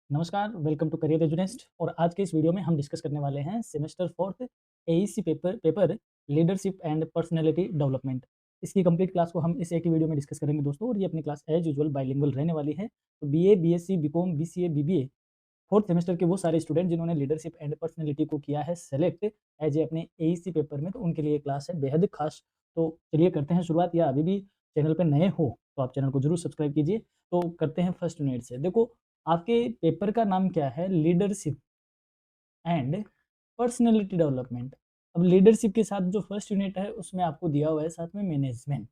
नमस्कार, welcome to career एजुनेस्ट। और आज के इस वीडियो में हम डिस्कस करने वाले हैं semester 4th AEC paper leadership and personality development. इसकी कंप्लीट क्लास को हम इस एक ही वीडियो में डिस्कस करेंगे दोस्तों। और ये अपनी क्लास एज यूजुअल बाइलिंगुअल रहने वाली है। तो BA, BSc, BCom, BCA, BBA fourth semester के वो सारे स्टूडेंट जिन्होंने लीडरशिप एंड पर्सनैलिटी को किया है सेलेक्ट एज ए अपने एईसी पेपर में, तो उनके लिए क्लास है बेहद खास। तो चलिए करते हैं शुरुआत। या अभी भी चैनल पर नए हो तो आप चैनल को जरूर सब्सक्राइब कीजिए। तो करते हैं फर्स्ट यूनिट से। देखो, आपके पेपर का नाम क्या है? Leadership and personality development. अब लीडरशिप के साथ जो फर्स्ट यूनिट है उसमें आपको दिया हुआ है साथ में मैनेजमेंट।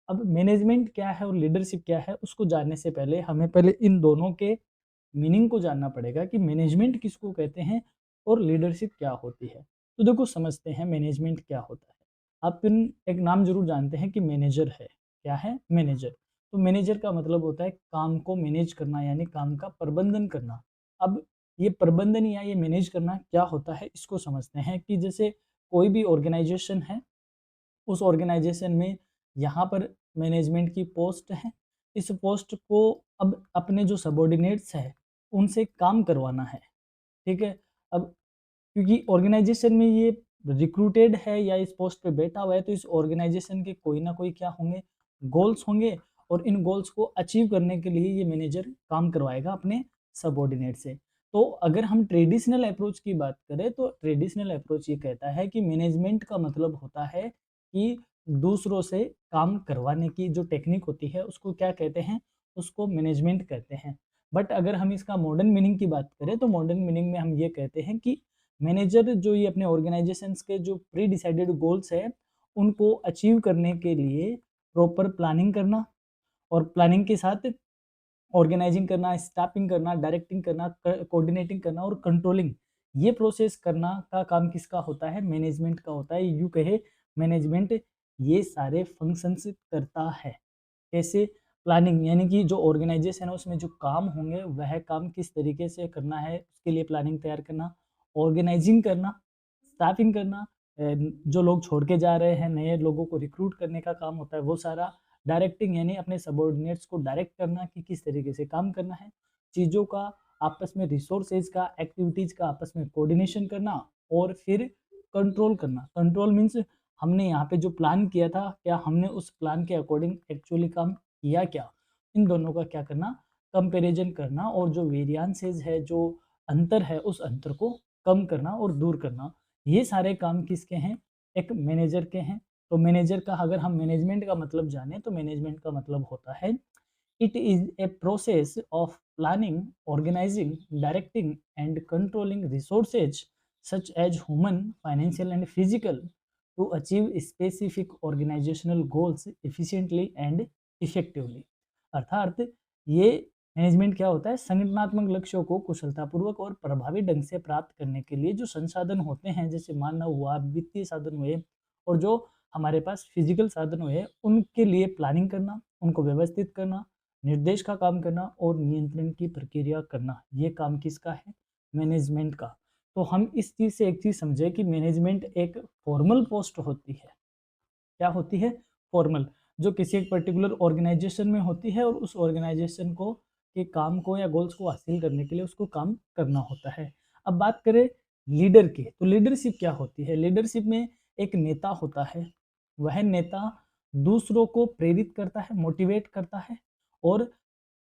अब मैनेजमेंट क्या है और लीडरशिप क्या है उसको जानने से पहले हमें पहले इन दोनों के मीनिंग को जानना पड़ेगा कि मैनेजमेंट किसको कहते हैं और लीडरशिप क्या होती है। तो देखो, समझते हैं मैनेजमेंट क्या होता है। आप इन एक नाम जरूर जानते हैं कि मैनेजर है। क्या है? मैनेजर। तो मैनेजर का मतलब होता है काम को मैनेज करना, यानी काम का प्रबंधन करना। अब ये प्रबंधन या ये मैनेज करना क्या होता है इसको समझते हैं कि जैसे कोई भी ऑर्गेनाइजेशन है, उस ऑर्गेनाइजेशन में यहाँ पर मैनेजमेंट की पोस्ट है। इस पोस्ट को अब अपने जो सबॉर्डिनेट्स है उनसे काम करवाना है। ठीक है। अब क्योंकि ऑर्गेनाइजेशन में ये रिक्रूटेड है या इस पोस्ट पे बैठा हुआ है, तो इस ऑर्गेनाइजेशन के कोई ना कोई क्या होंगे, गोल्स होंगे। और इन गोल्स को अचीव करने के लिए ये मैनेजर काम करवाएगा अपने सबॉर्डिनेट से। तो अगर हम ट्रेडिशनल अप्रोच की बात करें तो ट्रेडिशनल अप्रोच ये कहता है कि मैनेजमेंट का मतलब होता है कि दूसरों से काम करवाने की जो टेक्निक होती है उसको क्या कहते हैं, उसको मैनेजमेंट कहते हैं। बट अगर हम इसका मॉडर्न मीनिंग की बात करें तो मॉडर्न मीनिंग में हम ये कहते हैं कि मैनेजर जो ये अपने ऑर्गेनाइजेशंस के जो प्री डिसाइडेड गोल्स है उनको अचीव करने के लिए प्रॉपर प्लानिंग करना, और प्लानिंग के साथ ऑर्गेनाइजिंग करना, स्टाफिंग करना, डायरेक्टिंग करना, कोऑर्डिनेटिंग करना और कंट्रोलिंग, ये प्रोसेस करना का काम किसका होता है? मैनेजमेंट का होता है। यूँ कहे मैनेजमेंट ये सारे फंक्शंस करता है। कैसे? प्लानिंग, यानी कि जो ऑर्गेनाइजेशन है उसमें जो काम होंगे वह काम किस तरीके से करना है उसके लिए प्लानिंग तैयार करना, ऑर्गेनाइजिंग करना, स्टाफिंग करना, जो लोग छोड़ के जा रहे हैं नए लोगों को रिक्रूट करने का काम होता है वो सारा, डायरेक्टिंग यानी अपने सबॉर्डिनेट्स को डायरेक्ट करना कि किस तरीके से काम करना है, चीज़ों का आपस में, रिसोर्सेज का, एक्टिविटीज़ का आपस में कोऑर्डिनेशन करना, और फिर कंट्रोल करना। कंट्रोल मीन्स हमने यहाँ पे जो प्लान किया था क्या हमने उस प्लान के अकॉर्डिंग एक्चुअली काम किया क्या? इन दोनों का क्या करना? कंपैरिजन करना, और जो वेरिएंसेस है, जो अंतर है, उस अंतर को कम करना और दूर करना। ये सारे काम किसके हैं? एक मैनेजर के हैं। तो मैनेजर का अगर हम मैनेजमेंट का मतलब जाने तो मैनेजमेंट का मतलब होता है it is a process of planning, organising, directing and controlling resources such as human, financial and physical to achieve specific organisational goals efficiently and effectively. अर्थात ये मैनेजमेंट क्या होता है? संगठनात्मक लक्ष्यों को कुशलतापूर्वक और प्रभावी ढंग से प्राप्त करने के लिए जो संसाधन होते हैं, जैसे मानव हुआ, वित्तीय साधन हुए, और जो हमारे पास फिजिकल साधन हुए, उनके लिए प्लानिंग करना, उनको व्यवस्थित करना, निर्देश का काम करना और नियंत्रण की प्रक्रिया करना, ये काम किसका है? मैनेजमेंट का। तो हम इस चीज़ से एक चीज़ समझे कि मैनेजमेंट एक फॉर्मल पोस्ट होती है। क्या होती है? फॉर्मल, जो किसी एक पर्टिकुलर ऑर्गेनाइजेशन में होती है, और उस ऑर्गेनाइजेशन को के काम को या गोल्स को हासिल करने के लिए उसको काम करना होता है। अब बात करें लीडर की, तो लीडरशिप क्या होती है? लीडरशिप में एक नेता होता है। वह नेता दूसरों को प्रेरित करता है, मोटिवेट करता है, और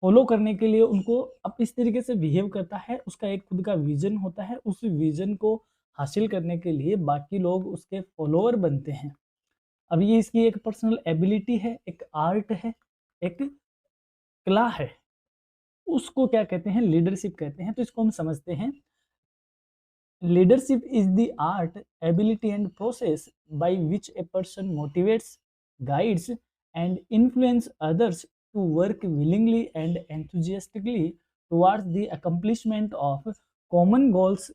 फॉलो करने के लिए उनको अब इस तरीके से बिहेव करता है। उसका एक खुद का विजन होता है, उस विजन को हासिल करने के लिए बाकी लोग उसके फॉलोअर बनते हैं। अब ये इसकी एक पर्सनल एबिलिटी है, एक आर्ट है, एक कला है। उसको क्या कहते हैं? लीडरशिप कहते हैं। तो इसको हम समझते हैं। Leadership is the art, ability and process by which a person motivates, guides and influence others to work willingly and enthusiastically towards the accomplishment of common goals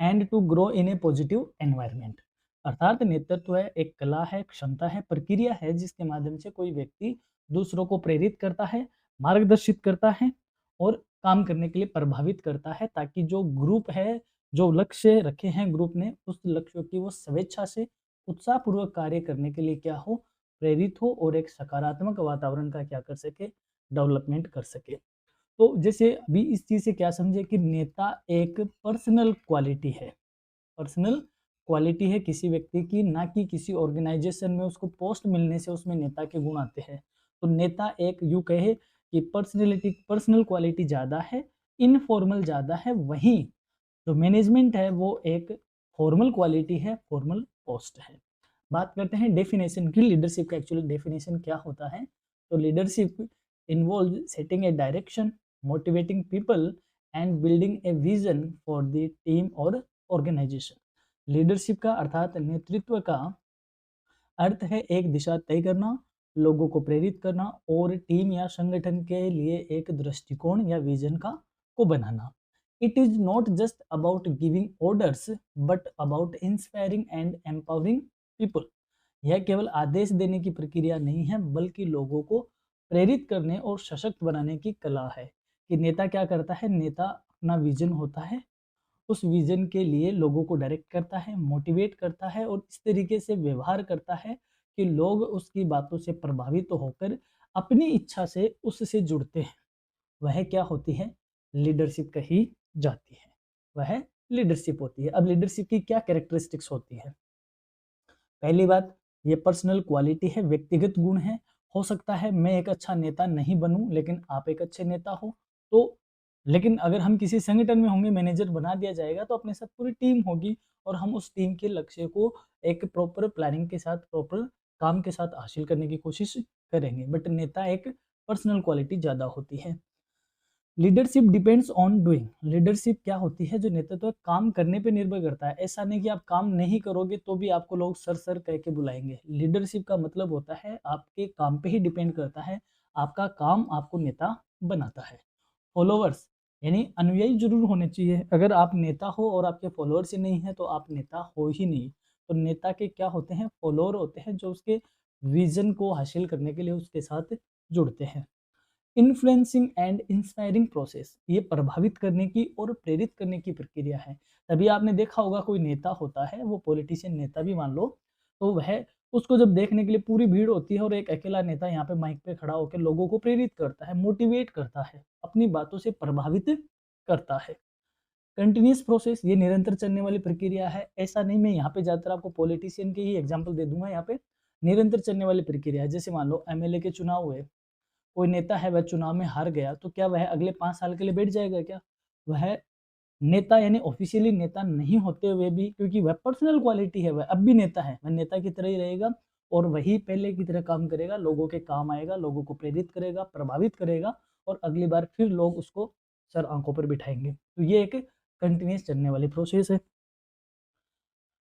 and to grow in a positive environment. अर्थात नेतृत्व है, एक कला है, क्षमता है, प्रक्रिया है जिसके माध्यम से कोई व्यक्ति दूसरों को प्रेरित करता है, मार्गदर्शित करता है, और काम करने के लिए प्रभावित करता है, ताकि जो ग्रुप है, जो लक्ष्य रखे हैं ग्रुप ने, उस लक्ष्यों की वो स्वेच्छा से उत्साहपूर्वक कार्य करने के लिए क्या हो? प्रेरित हो, और एक सकारात्मक वातावरण का क्या कर सके? डेवलपमेंट कर सके। तो जैसे अभी इस चीज़ से क्या समझे कि नेता एक पर्सनल क्वालिटी है, पर्सनल क्वालिटी है किसी व्यक्ति की, ना कि किसी ऑर्गेनाइजेशन में उसको पोस्ट मिलने से उसमें नेता के गुण आते हैं। तो नेता एक यूँ कहे कि पर्सनल क्वालिटी ज़्यादा है, इनफॉर्मल ज़्यादा है, वहीं जो मैनेजमेंट है वो एक फॉर्मल क्वालिटी है, फॉर्मल पोस्ट है। बात करते हैं डेफिनेशन की, लीडरशिप का एक्चुअली डेफिनेशन क्या होता है। तो leadership involve setting A direction, motivating people and building a vision for the team और ऑर्गेनाइजेशन। लीडरशिप का अर्थात नेतृत्व का अर्थ है एक दिशा तय करना, लोगों को प्रेरित करना और टीम या संगठन के लिए एक दृष्टिकोण या विजन का को बनाना। It is not just about giving orders but about inspiring and empowering people. यह केवल आदेश देने की प्रक्रिया नहीं है, बल्कि लोगों को प्रेरित करने और सशक्त बनाने की कला है। कि नेता क्या करता है, नेता अपना विजन होता है, उस विजन के लिए लोगों को डायरेक्ट करता है, मोटिवेट करता है और इस तरीके से व्यवहार करता है कि लोग उसकी बातों से प्रभावित होकर अपनी इच्छा से उससे जुड़ते हैं। वह क्या होती है, लीडरशिप कही जाती है, वह लीडरशिप होती है। अब लीडरशिप की क्या कैरेक्टरिस्टिक्स होती है। पहली बात, ये पर्सनल क्वालिटी है, व्यक्तिगत गुण है। हो सकता है मैं एक अच्छा नेता नहीं बनूं लेकिन आप एक अच्छे नेता हो, तो लेकिन अगर हम किसी संगठन में होंगे, मैनेजर बना दिया जाएगा तो अपने साथ पूरी टीम होगी और हम उस टीम के लक्ष्य को एक प्रॉपर प्लानिंग के साथ, प्रॉपर काम के साथ हासिल करने की कोशिश करेंगे। बट नेता एक पर्सनल क्वालिटी ज़्यादा होती है। Leadership depends on doing. Leadership क्या होती है, जो नेतृत्व काम करने पे निर्भर करता है। ऐसा नहीं कि आप काम नहीं करोगे तो भी आपको लोग सर सर कह के बुलाएंगे। लीडरशिप का मतलब होता है आपके काम पे ही डिपेंड करता है, आपका काम आपको नेता बनाता है। फॉलोवर्स यानी अनुयायी जरूर होने चाहिए। अगर आप नेता हो और आपके फॉलोअर्स ही नहीं है तो आप नेता हो ही नहीं। तो नेता के क्या होते हैं, फॉलोअर होते हैं जो उसके विजन को हासिल करने के लिए उसके साथ जुड़ते हैं। इन्फ्लुएंसिंग एंड इंस्पायरिंग प्रोसेस, ये प्रभावित करने की और प्रेरित करने की प्रक्रिया है। तभी आपने देखा होगा कोई नेता होता है, वो पॉलिटिशियन नेता भी मान लो, तो वह उसको जब देखने के लिए पूरी भीड़ होती है और एक अकेला नेता यहाँ पे माइक पे खड़ा होकर लोगों को प्रेरित करता है, मोटिवेट करता है, अपनी बातों से प्रभावित करता है। कंटिन्यूस प्रोसेस, ये निरंतर चलने वाली प्रक्रिया है। ऐसा नहीं, मैं यहाँ पे ज़्यादातर आपको पॉलिटिशियन के ही एग्जाम्पल दे दूंगा। यहाँ पे निरंतर चलने वाली प्रक्रिया है। जैसे मान लो एमएलए के चुनाव हुए, कोई नेता है वह चुनाव में हार गया, तो क्या वह अगले 5 साल के लिए बैठ जाएगा क्या? वह नेता यानी ऑफिशियली नेता नहीं होते हुए भी, क्योंकि वह पर्सनल क्वालिटी है, वह अब भी नेता है, वह नेता की तरह ही रहेगा और वही पहले की तरह काम करेगा, लोगों के काम आएगा, लोगों को प्रेरित करेगा, प्रभावित करेगा और अगली बार फिर लोग उसको सर आंखों पर बिठाएंगे। तो ये एक कंटिन्यूस चलने वाली प्रोसेस है।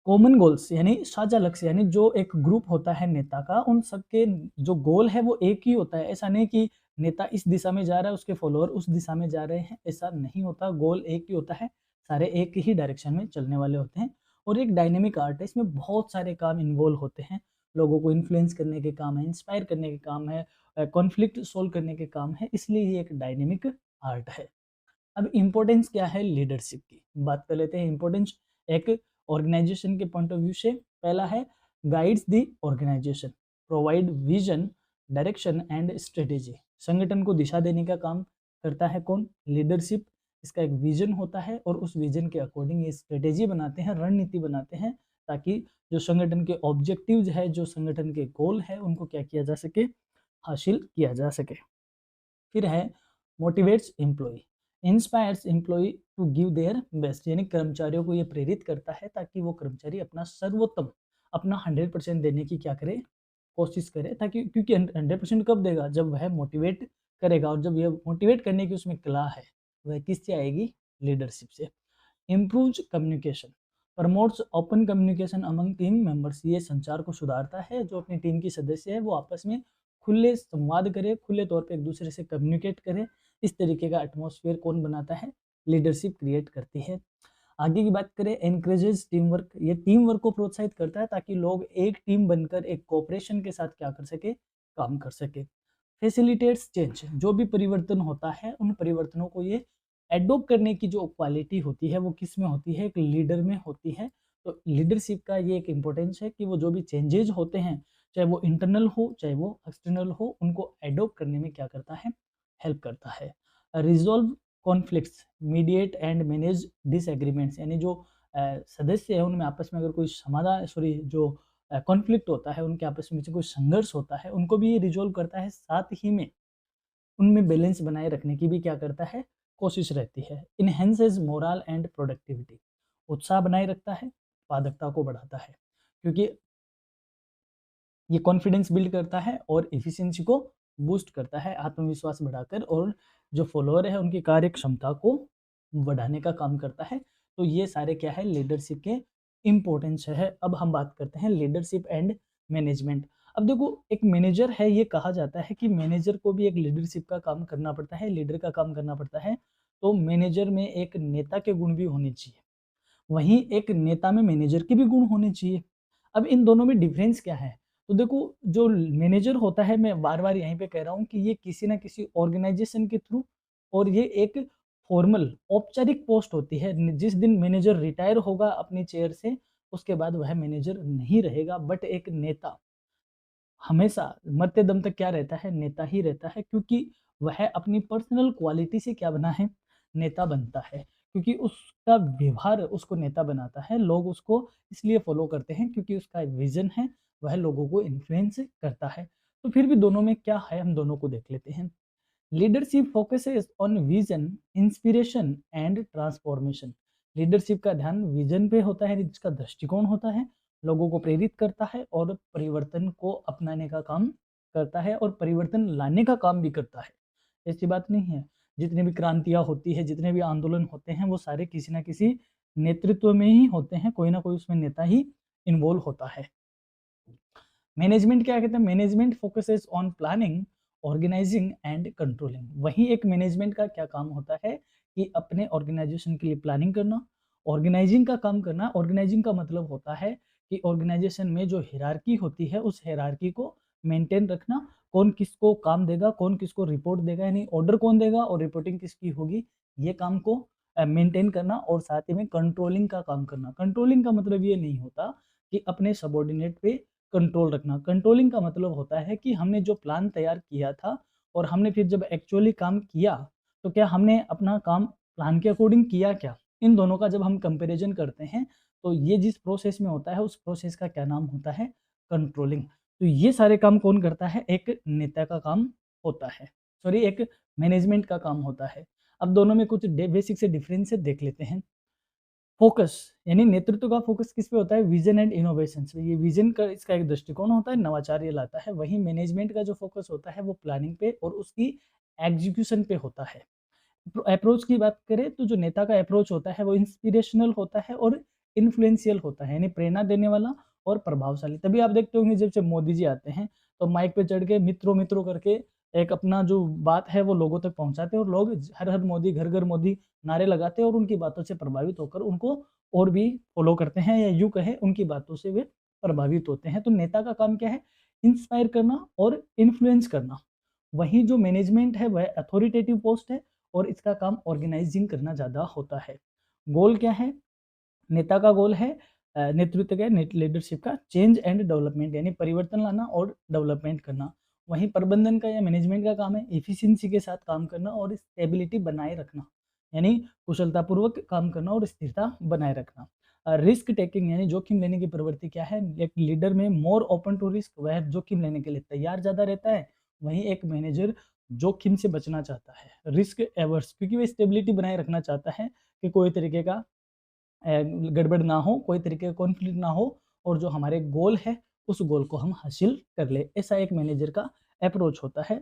कॉमन गोल्स यानी साझा लक्ष्य, यानी जो एक ग्रुप होता है नेता का, उन सबके जो गोल है वो एक ही होता है। ऐसा नहीं कि नेता इस दिशा में जा रहा है, उसके फॉलोअर उस दिशा में जा रहे हैं, ऐसा नहीं होता। गोल एक ही होता है, सारे एक ही डायरेक्शन में चलने वाले होते हैं। और एक डायनेमिक आर्ट है, इसमें बहुत सारे काम इन्वॉल्व होते हैं। लोगों को इन्फ्लुएंस करने के काम है, इंस्पायर करने के काम है, कॉन्फ्लिक्ट सोल्व करने के काम है, इसलिए ये एक डायनेमिक आर्ट है। अब इम्पोर्टेंस क्या है लीडरशिप की, बात कर लेते हैं। इम्पोर्टेंस एक ऑर्गेनाइजेशन के पॉइंट ऑफ व्यू से, पहला है guides the organisation, provide vision, direction and strategy. संगठन को दिशा देने का काम करता है कौन, लीडरशिप। इसका एक विजन होता है और उस विजन के अकॉर्डिंग ये स्ट्रेटेजी बनाते हैं, रणनीति बनाते हैं, ताकि जो संगठन के ऑब्जेक्टिव्स है, जो संगठन के गोल है, उनको क्या किया जा सके, हासिल किया जा सके। फिर है motivates employ, inspires employ to give their best, यानी कर्मचारियों को ये प्रेरित करता है ताकि वो कर्मचारी अपना सर्वोत्तम, अपना 100% देने की क्या करे, कोशिश करे। ताकि क्योंकि 100% कब देगा, जब वह मोटिवेट करेगा, और जब ये मोटिवेट करने की उसमें कला है, वह किससे आएगी, लीडरशिप से। Improves communication, promotes open communication among team members, ये संचार को सुधारता है। जो अपनी टीम की सदस्य है वो आपस में खुले संवाद करे, खुले तौर पे एक दूसरे से कम्युनिकेट करे। इस तरीके का एटमॉस्फेयर कौन बनाता है, लीडरशिप क्रिएट करती है। आगे की बात करें, एनकरेजेस टीम वर्क, ये टीम वर्क को प्रोत्साहित करता है ताकि लोग एक टीम बनकर एक कोऑपरेशन के साथ क्या कर सके, काम कर सके। फैसिलिटेट्स चेंज, जो भी परिवर्तन होता है उन परिवर्तनों को ये एडोप्ट करने की जो क्वालिटी होती है वो किस में होती है, एक लीडर में होती है। तो लीडरशिप का ये एक इम्पोर्टेंस है कि वो जो भी चेंजेज होते हैं, चाहे वो इंटरनल हो चाहे वो एक्सटर्नल हो, उनको एडोप्ट करने में क्या करता है, हेल्प करता है। Resolve conflicts, mediate and manage disagreements, यानी जो सदस्य है उनमें आपस में अगर कोई समाधान सॉरी जो कॉन्फ्लिक्ट होता है, उनके आपस में कोई संघर्ष होता है, उनको भी ये रिजॉल्व करता है। साथ ही में उनमें बैलेंस बनाए रखने की भी क्या करता है, कोशिश रहती है। इनहेंसेस मोरल एंड प्रोडक्टिविटी, उत्साह बनाए रखता है, उत्पादकता को बढ़ाता है, क्योंकि ये कॉन्फिडेंस बिल्ड करता है और एफिशिएंसी को बूस्ट करता है, आत्मविश्वास बढ़ाकर, और जो फॉलोअर है उनकी कार्य क्षमता को बढ़ाने का काम करता है। तो ये सारे क्या है, लीडरशिप के इम्पोर्टेंस है। अब हम बात करते हैं लीडरशिप एंड मैनेजमेंट। अब देखो, एक मैनेजर है, ये कहा जाता है कि मैनेजर को भी एक लीडरशिप का काम करना पड़ता है, लीडर का काम करना पड़ता है। तो मैनेजर में एक नेता के गुण भी होने चाहिए, वहीं एक नेता में मैनेजर के भी गुण होने चाहिए। अब इन दोनों में डिफरेंस क्या है? तो देखो, जो मैनेजर होता है, मैं बार-बार यहीं पे कह रहा हूँ कि ये किसी न किसी ऑर्गेनाइजेशन के थ्रू, और ये एक फॉर्मल औपचारिक पोस्ट होती है। जिस दिन मैनेजर रिटायर होगा अपनी चेयर से, उसके बाद वह मैनेजर नहीं रहेगा। बट एक नेता हमेशा मरते दम तक क्या रहता है, नेता ही रहता है, क्योंकि वह अपनी पर्सनल क्वालिटी से क्या बना है, नेता बनता है। क्योंकि उसका व्यवहार उसको नेता बनाता है, लोग उसको इसलिए फॉलो करते हैं क्योंकि उसका विजन है, वह लोगों को इन्फ्लुएंस करता है। तो फिर भी दोनों में क्या है, हम दोनों को देख लेते हैं। Leadership focuses on vision, inspiration and transformation. Leadership का ध्यान विजन पे होता है, जिसका दृष्टिकोण होता है, लोगों को प्रेरित करता है और परिवर्तन को अपनाने का काम करता है, और परिवर्तन लाने का काम भी करता है। ऐसी बात नहीं है, जितनी भी क्रांतियां होती है, जितने भी आंदोलन होते हैं, वो सारे किसी ना किसी नेतृत्व में ही होते हैं, कोई ना कोई उसमें नेता ही इन्वॉल्व होता है। मैनेजमेंट क्या कहते हैं, management focuses on planning, organising and controlling. वही एक मैनेजमेंट का क्या काम होता है कि अपने ऑर्गेनाइजेशन के लिए प्लानिंग करना, ऑर्गेनाइजिंग का काम करना। ऑर्गेनाइजिंग का मतलब होता है कि ऑर्गेनाइजेशन में जो हिरार्की होती है, उस हिरार्की को मेंटेन रखना, कौन किसको काम देगा, कौन किसको रिपोर्ट देगा, यानी ऑर्डर कौन देगा और रिपोर्टिंग किसकी होगी, ये काम को मेंटेन करना। और साथ ही में कंट्रोलिंग का काम करना। कंट्रोलिंग का मतलब ये नहीं होता कि अपने सबॉर्डिनेट पे कंट्रोल रखना। कंट्रोलिंग का मतलब होता है कि हमने जो प्लान तैयार किया था और हमने फिर जब एक्चुअली काम किया, तो क्या हमने अपना काम प्लान के अकॉर्डिंग किया क्या? इन दोनों का जब हम कंपैरिजन करते हैं, तो ये जिस प्रोसेस में होता है, उस प्रोसेस का क्या नाम होता है, कंट्रोलिंग। तो ये सारे काम कौन करता है, एक नेता का काम होता है, सॉरी एक मैनेजमेंट का काम होता है। अब दोनों में कुछ बेसिक से डिफरेंस देख लेते हैं। फोकस, यानी नेतृत्व का फोकस किस पे होता है, विजन एंड इनोवेशन पे। ये विजन का इसका एक दृष्टिकोण होता है, नवाचार ये लाता है। वहीं मैनेजमेंट का जो फोकस होता है वो प्लानिंग पे और उसकी एग्जीक्यूशन पे होता है। अप्रोच की बात करें तो जो नेता का अप्रोच होता है वो इंस्पिरेशनल होता है और इन्फ्लुएंशियल होता है, यानी प्रेरणा देने वाला और प्रभावशाली। तभी आप देखते होंगे जब से मोदी जी आते हैं, तो माइक पे चढ़ के मित्रों मित्रों करके एक अपना जो बात है वो लोगों तक पहुंचाते हैं, और लोग हर हर मोदी, घर घर मोदी नारे लगाते हैं, और उनकी बातों से प्रभावित होकर उनको और भी फॉलो करते हैं, या यूँ कहें उनकी बातों से वे प्रभावित होते हैं। तो नेता का काम क्या है, इंस्पायर करना और इन्फ्लुएंस करना। वहीं जो मैनेजमेंट है वह अथॉरिटेटिव पोस्ट है, और इसका काम ऑर्गेनाइजिंग करना ज़्यादा होता है। गोल क्या है, नेता का गोल है नेतृत्व का, लीडरशिप का चेंज एंड डेवलपमेंट, यानी परिवर्तन लाना और डेवलपमेंट करना। वहीं प्रबंधन का या मैनेजमेंट का काम है एफिशिएंसी के साथ काम करना और स्टेबिलिटी बनाए रखना, यानी कुशलतापूर्वक काम करना और स्थिरता बनाए रखना। रिस्क टेकिंग, यानी जोखिम लेने की प्रवृत्ति क्या है, एक लीडर में मोर ओपन टू रिस्क, वह जोखिम लेने के लिए तैयार ज़्यादा रहता है। वहीं एक मैनेजर जोखिम से बचना चाहता है, रिस्क एवर्स, क्योंकि वह स्टेबिलिटी बनाए रखना चाहता है कि कोई तरीके का गड़बड़ ना हो, कोई तरीके का कॉन्फ्लिक्ट ना हो, और जो हमारे गोल है उस गोल को हम हासिल कर ले। ऐसा एक मैनेजर का अप्रोच होता है।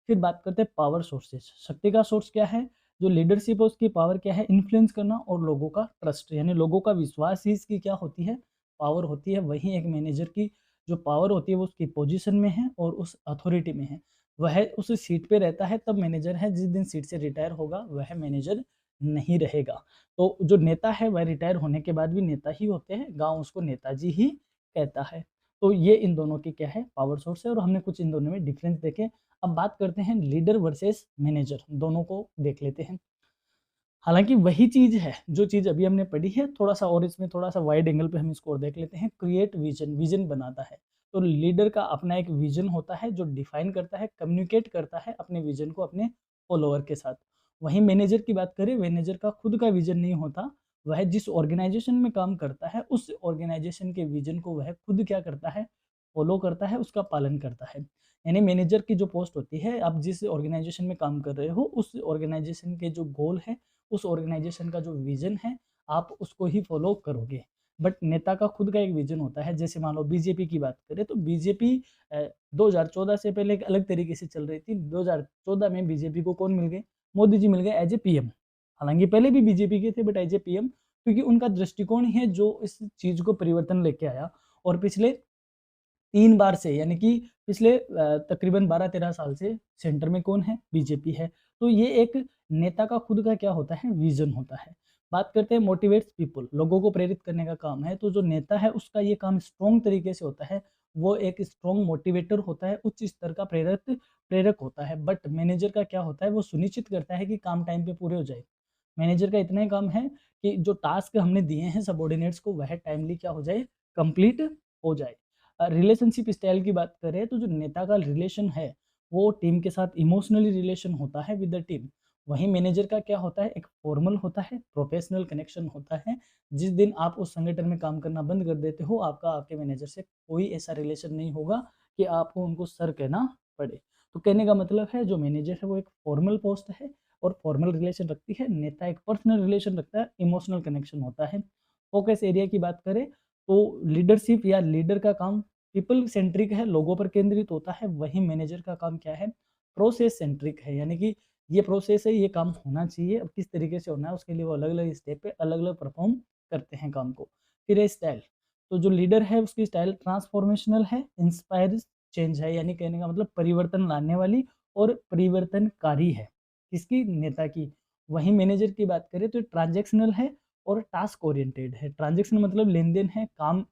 फिर बात करते हैं पावर सोर्सेज। शक्ति का सोर्स क्या है, जो लीडरशिप है उसकी पावर क्या है, इन्फ्लुएंस करना और लोगों का ट्रस्ट, यानी लोगों का विश्वास ही इसकी क्या होती है, पावर होती है। वहीं एक मैनेजर की जो पावर होती है वो उसकी पोजीशन में है और उस अथॉरिटी में है, वह उस सीट पे रहता है तब मैनेजर है, जिस दिन सीट से रिटायर होगा वह मैनेजर नहीं रहेगा। तो जो नेता है वह रिटायर होने के बाद भी नेता ही होते हैं, गाँव उसको नेताजी ही कहता है। तो ये इन दोनों की क्या है, पावर सोर्स है, और हमने कुछ इन दोनों में डिफरेंस देखे। अब बात करते हैं लीडर वर्सेस मैनेजर, दोनों को देख लेते हैं। हालाँकि वही चीज़ है, जो चीज़ अभी हमने पढ़ी है, थोड़ा-सा और इसमें थोड़ा-सा वाइड एंगल पे हम इसको और देख लेते हैं। क्रिएट विज़न, विज़न बनाता है। तो लीडर का अपना एक विज़न होता है जो डिफाइन करता है, कम्युनिकेट करता है अपने विज़न को अपने फॉलोअर के साथ। वहीं मैनेजर की बात करें, मैनेजर का खुद का विजन नहीं होता, वह जिस ऑर्गेनाइजेशन में काम करता है उस ऑर्गेनाइजेशन के विजन को वह खुद क्या करता है, फॉलो करता है, उसका पालन करता है। यानी मैनेजर की जो पोस्ट होती है, आप जिस ऑर्गेनाइजेशन में काम कर रहे हो उस ऑर्गेनाइजेशन के जो गोल है, उस ऑर्गेनाइजेशन का जो विजन है, आप उसको ही फॉलो करोगे। बट नेता का खुद का एक विजन होता है। जैसे मान लो बीजेपी की बात करें तो बीजेपी 2014 से पहले एक अलग तरीके से चल रही थी। 2014 में बीजेपी को कौन मिल गए? मोदी जी मिल गए एज ए पीएम। हालांकि पहले भी बीजेपी के थे बट एज ए पीएम, क्योंकि उनका दृष्टिकोण ही है जो इस चीज को परिवर्तन लेके आया। और पिछले 3 बार से, यानी कि पिछले तकरीबन 12-13 साल से सेंटर में कौन है? बीजेपी है। तो ये एक नेता का खुद का क्या होता है? विजन होता है। बात करते हैं मोटिवेट्स पीपल, लोगों को प्रेरित करने का काम है। तो जो नेता है उसका ये काम स्ट्रॉन्ग तरीके से होता है। वो एक स्ट्रॉन्ग मोटिवेटर होता है, उच्च स्तर का प्रेरक प्रेरक होता है। बट मैनेजर का क्या होता है? वो सुनिश्चित करता है कि काम टाइम पे पूरे हो जाए। मैनेजर का इतना ही काम है कि जो टास्क हमने दिए हैं सबॉर्डिनेट्स को, वह टाइमली क्या हो जाए? कंप्लीट हो जाए। रिलेशनशिप स्टाइल की बात करें तो जो नेता का रिलेशन है वो टीम के साथ इमोशनली रिलेशन होता है विद द टीम। वहीं मैनेजर का क्या होता है? एक फॉर्मल होता है, प्रोफेशनल कनेक्शन होता है। जिस दिन आप उस संगठन में काम करना बंद कर देते हो, आपका आपके मैनेजर से कोई ऐसा रिलेशन नहीं होगा कि आपको उनको सर कहना पड़े। तो कहने का मतलब है जो मैनेजर है वो एक फॉर्मल पोस्ट है और फॉर्मल रिलेशन रखती है। नेता एक पर्सनल रिलेशन रखता है, इमोशनल कनेक्शन होता है। फोकस एरिया की बात करें तो लीडरशिप या लीडर का काम पीपल सेंट्रिक है, लोगों पर केंद्रित होता है। वहीं मैनेजर का काम क्या है? प्रोसेस सेंट्रिक है, यानी कि ये प्रोसेस है, ये काम होना चाहिए, अब किस तरीके से होना है उसके लिए वो अलग अलग स्टेप पे अलग अलग परफॉर्म करते हैं काम को। फिर है स्टाइल। तो जो लीडर है उसकी स्टाइल ट्रांसफॉर्मेशनल है, इंस्पायर चेंज है, यानी कहने का मतलब परिवर्तन लाने वाली और परिवर्तनकारी है। किसकी? नेता की। वहीं मैनेजर की बात करें तो ट्रांजेक्शनल है और टास्क ओरिएंटेड है। ट्रांजेक्शन मतलब लेन देन है, काम,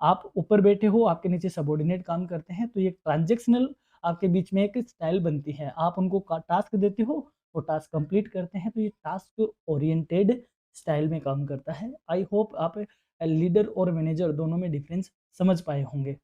आप ऊपर बैठे हो, आपके नीचे सबॉर्डिनेट काम करते हैं, तो ये ट्रांजेक्शनल आपके बीच में एक स्टाइल बनती है। आप उनको टास्क देते हो, वो टास्क कंप्लीट करते हैं, तो ये टास्क ओरिएंटेड स्टाइल में काम करता है। आई होप आप लीडर और मैनेजर दोनों में डिफरेंस समझ पाए होंगे।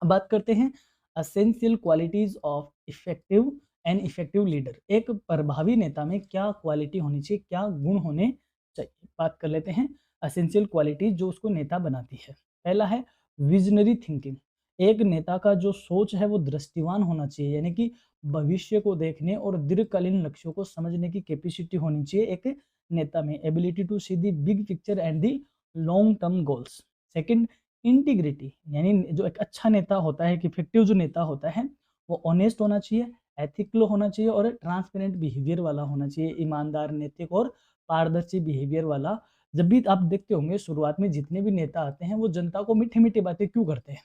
अब बात करते हैं essential qualities of effective and effective leader. एक प्रभावी नेता में क्या क्वालिटी होनी चाहिए, क्या गुण होने चाहिए? बात कर लेते हैं असेंशियल क्वालिटीज जो उसको नेता बनाती है। पहला है विजनरी थिंकिंग। एक नेता का जो सोच है वो दृष्टिवान होना चाहिए, यानी कि भविष्य को देखने और दीर्घकालीन लक्ष्यों को समझने की कैपेसिटी होनी चाहिए एक नेता में। Ability to see the big picture and the long term goals. Second, integrity, यानी जो एक अच्छा नेता होता है, एक इफेक्टिव जो नेता होता है वो ऑनेस्ट होना चाहिए, एथिकल होना चाहिए और ट्रांसपेरेंट बिहेवियर वाला होना चाहिए, ईमानदार, नैतिक और पारदर्शी बिहेवियर वाला। जब भी आप देखते होंगे शुरुआत में जितने भी नेता आते हैं वो जनता को मीठी मीठी बातें क्यों करते हैं?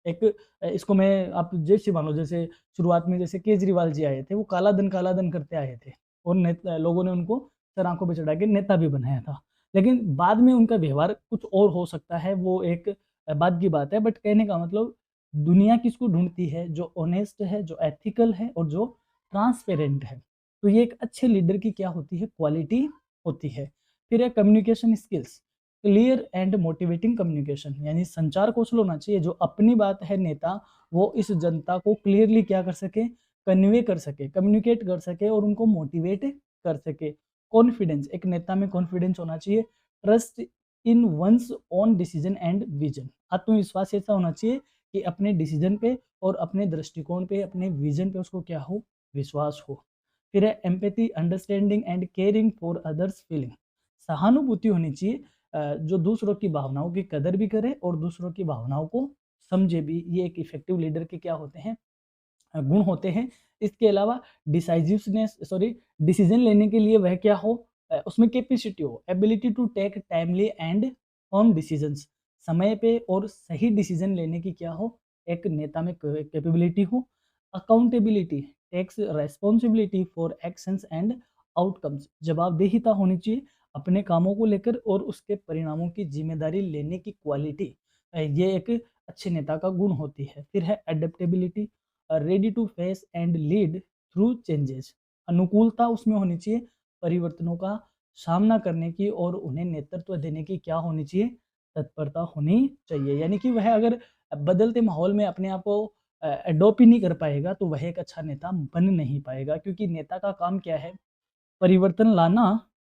एक इसको मैं आप जैसे मान लो, जैसे शुरुआत में जैसे केजरीवाल जी आए थे, वो काला धन करते आए थे और लोगों ने उनको सर आंखों पे चढ़ा के नेता भी बनाया था। लेकिन बाद में उनका व्यवहार कुछ और हो सकता है, वो एक बाद की बात है। बट कहने का मतलब दुनिया किसको ढूंढती है? जो ऑनेस्ट है, जो एथिकल है और जो ट्रांसपेरेंट है। तो ये एक अच्छे लीडर की क्या होती है? क्वालिटी होती है। फिर है communication skills. Clear and motivating communication, यानी संचार कौशल होना चाहिए। जो अपनी बात है नेता, वो इस जनता को क्लियरली क्या कर सके? कन्वे कर सके, कम्युनिकेट कर सके और उनको मोटिवेट कर सके। कॉन्फिडेंस, एक नेता में कॉन्फिडेंस होना चाहिए। Trust in one's own decision and vision, आत्मविश्वास ऐसा होना चाहिए कि अपने डिसीजन पे और अपने दृष्टिकोण पे, अपने विजन पे उसको क्या हो? विश्वास हो। फिर है empathy, understanding and caring for others feeling. सहानुभूति होनी चाहिए, जो दूसरों की भावनाओं की कदर भी करे और दूसरों की भावनाओं को समझे भी। ये एक इफेक्टिव लीडर के क्या होते हैं? गुण होते हैं। इसके अलावा डिसीजन लेने के लिए वह क्या हो? उसमें कैपेसिटी हो, ability to take timely and firm decisions. समय पे और सही डिसीजन लेने की क्या हो? एक नेता में कैपेबिलिटी हो। Accountability, takes responsibility for actions and outcomes, जवाबदेहिता होनी चाहिए अपने कामों को लेकर और उसके परिणामों की जिम्मेदारी लेने की क्वालिटी, ये एक अच्छे नेता का गुण होती है। फिर है adaptability, ready to face and lead through changes. अनुकूलता उसमें होनी चाहिए, परिवर्तनों का सामना करने की और उन्हें नेतृत्व देने की क्या होनी चाहिए? तत्परता होनी चाहिए। यानी कि वह अगर बदलते माहौल में अपने आप को अडॉप्ट ही नहीं कर पाएगा तो वह एक अच्छा नेता बन नहीं पाएगा, क्योंकि नेता का काम क्या है? परिवर्तन लाना,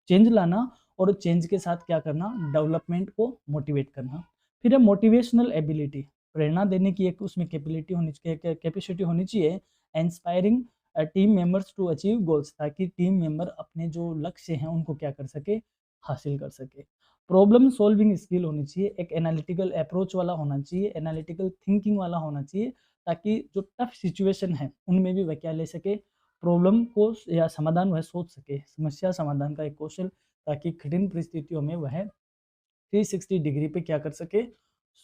चेंज लाना, और चेंज के साथ क्या करना, डेवलपमेंट को मोटिवेट करना। फिर है मोटिवेशनल एबिलिटी, प्रेरणा देने की एक उसमें कैपेबिलिटी होनी चाहिए, कैपेसिटी होनी चाहिए। Inspiring team members to achieve goals, ताकि टीम मेंबर अपने जो लक्ष्य हैं उनको क्या कर सके, हासिल कर सके। प्रॉब्लम सॉल्विंग स्किल होनी चाहिए, एक एनालिटिकल अप्रोच वाला होना चाहिए, एनालिटिकल थिंकिंग वाला होना चाहिए, ताकि जो टफ सिचुएशन है उनमें भी वह क्या ले सके, प्रॉब्लम को या समाधान वह सोच सके, समस्या समाधान का एक कौशल, ताकि कठिन परिस्थितियों में वह 360 डिग्री पे क्या कर सके,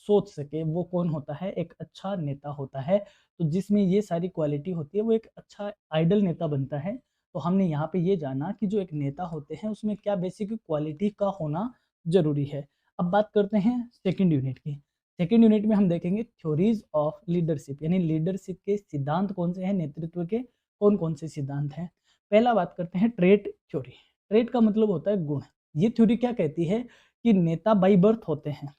सोच सके। वो कौन होता है, एक अच्छा नेता होता है। तो जिसमें ये सारी क्वालिटी होती है वो एक अच्छा आइडल नेता बनता है। तो हमने यहाँ पे ये जाना कि जो एक नेता होते हैं उसमें क्या बेसिक क्वालिटी का होना ज़रूरी है। अब बात करते हैं सेकंड यूनिट की। सेकंड यूनिट में हम देखेंगे थ्योरीज ऑफ लीडरशिप, यानी लीडरशिप के सिद्धांत कौन से हैं, नेतृत्व के कौन-कौन से सिद्धांत हैं। पहला बात करते हैं ट्रेट थ्योरी। ट्रेट का मतलब होता है गुण। ये थ्योरी क्या कहती है कि नेता बाय बर्थ होते हैं,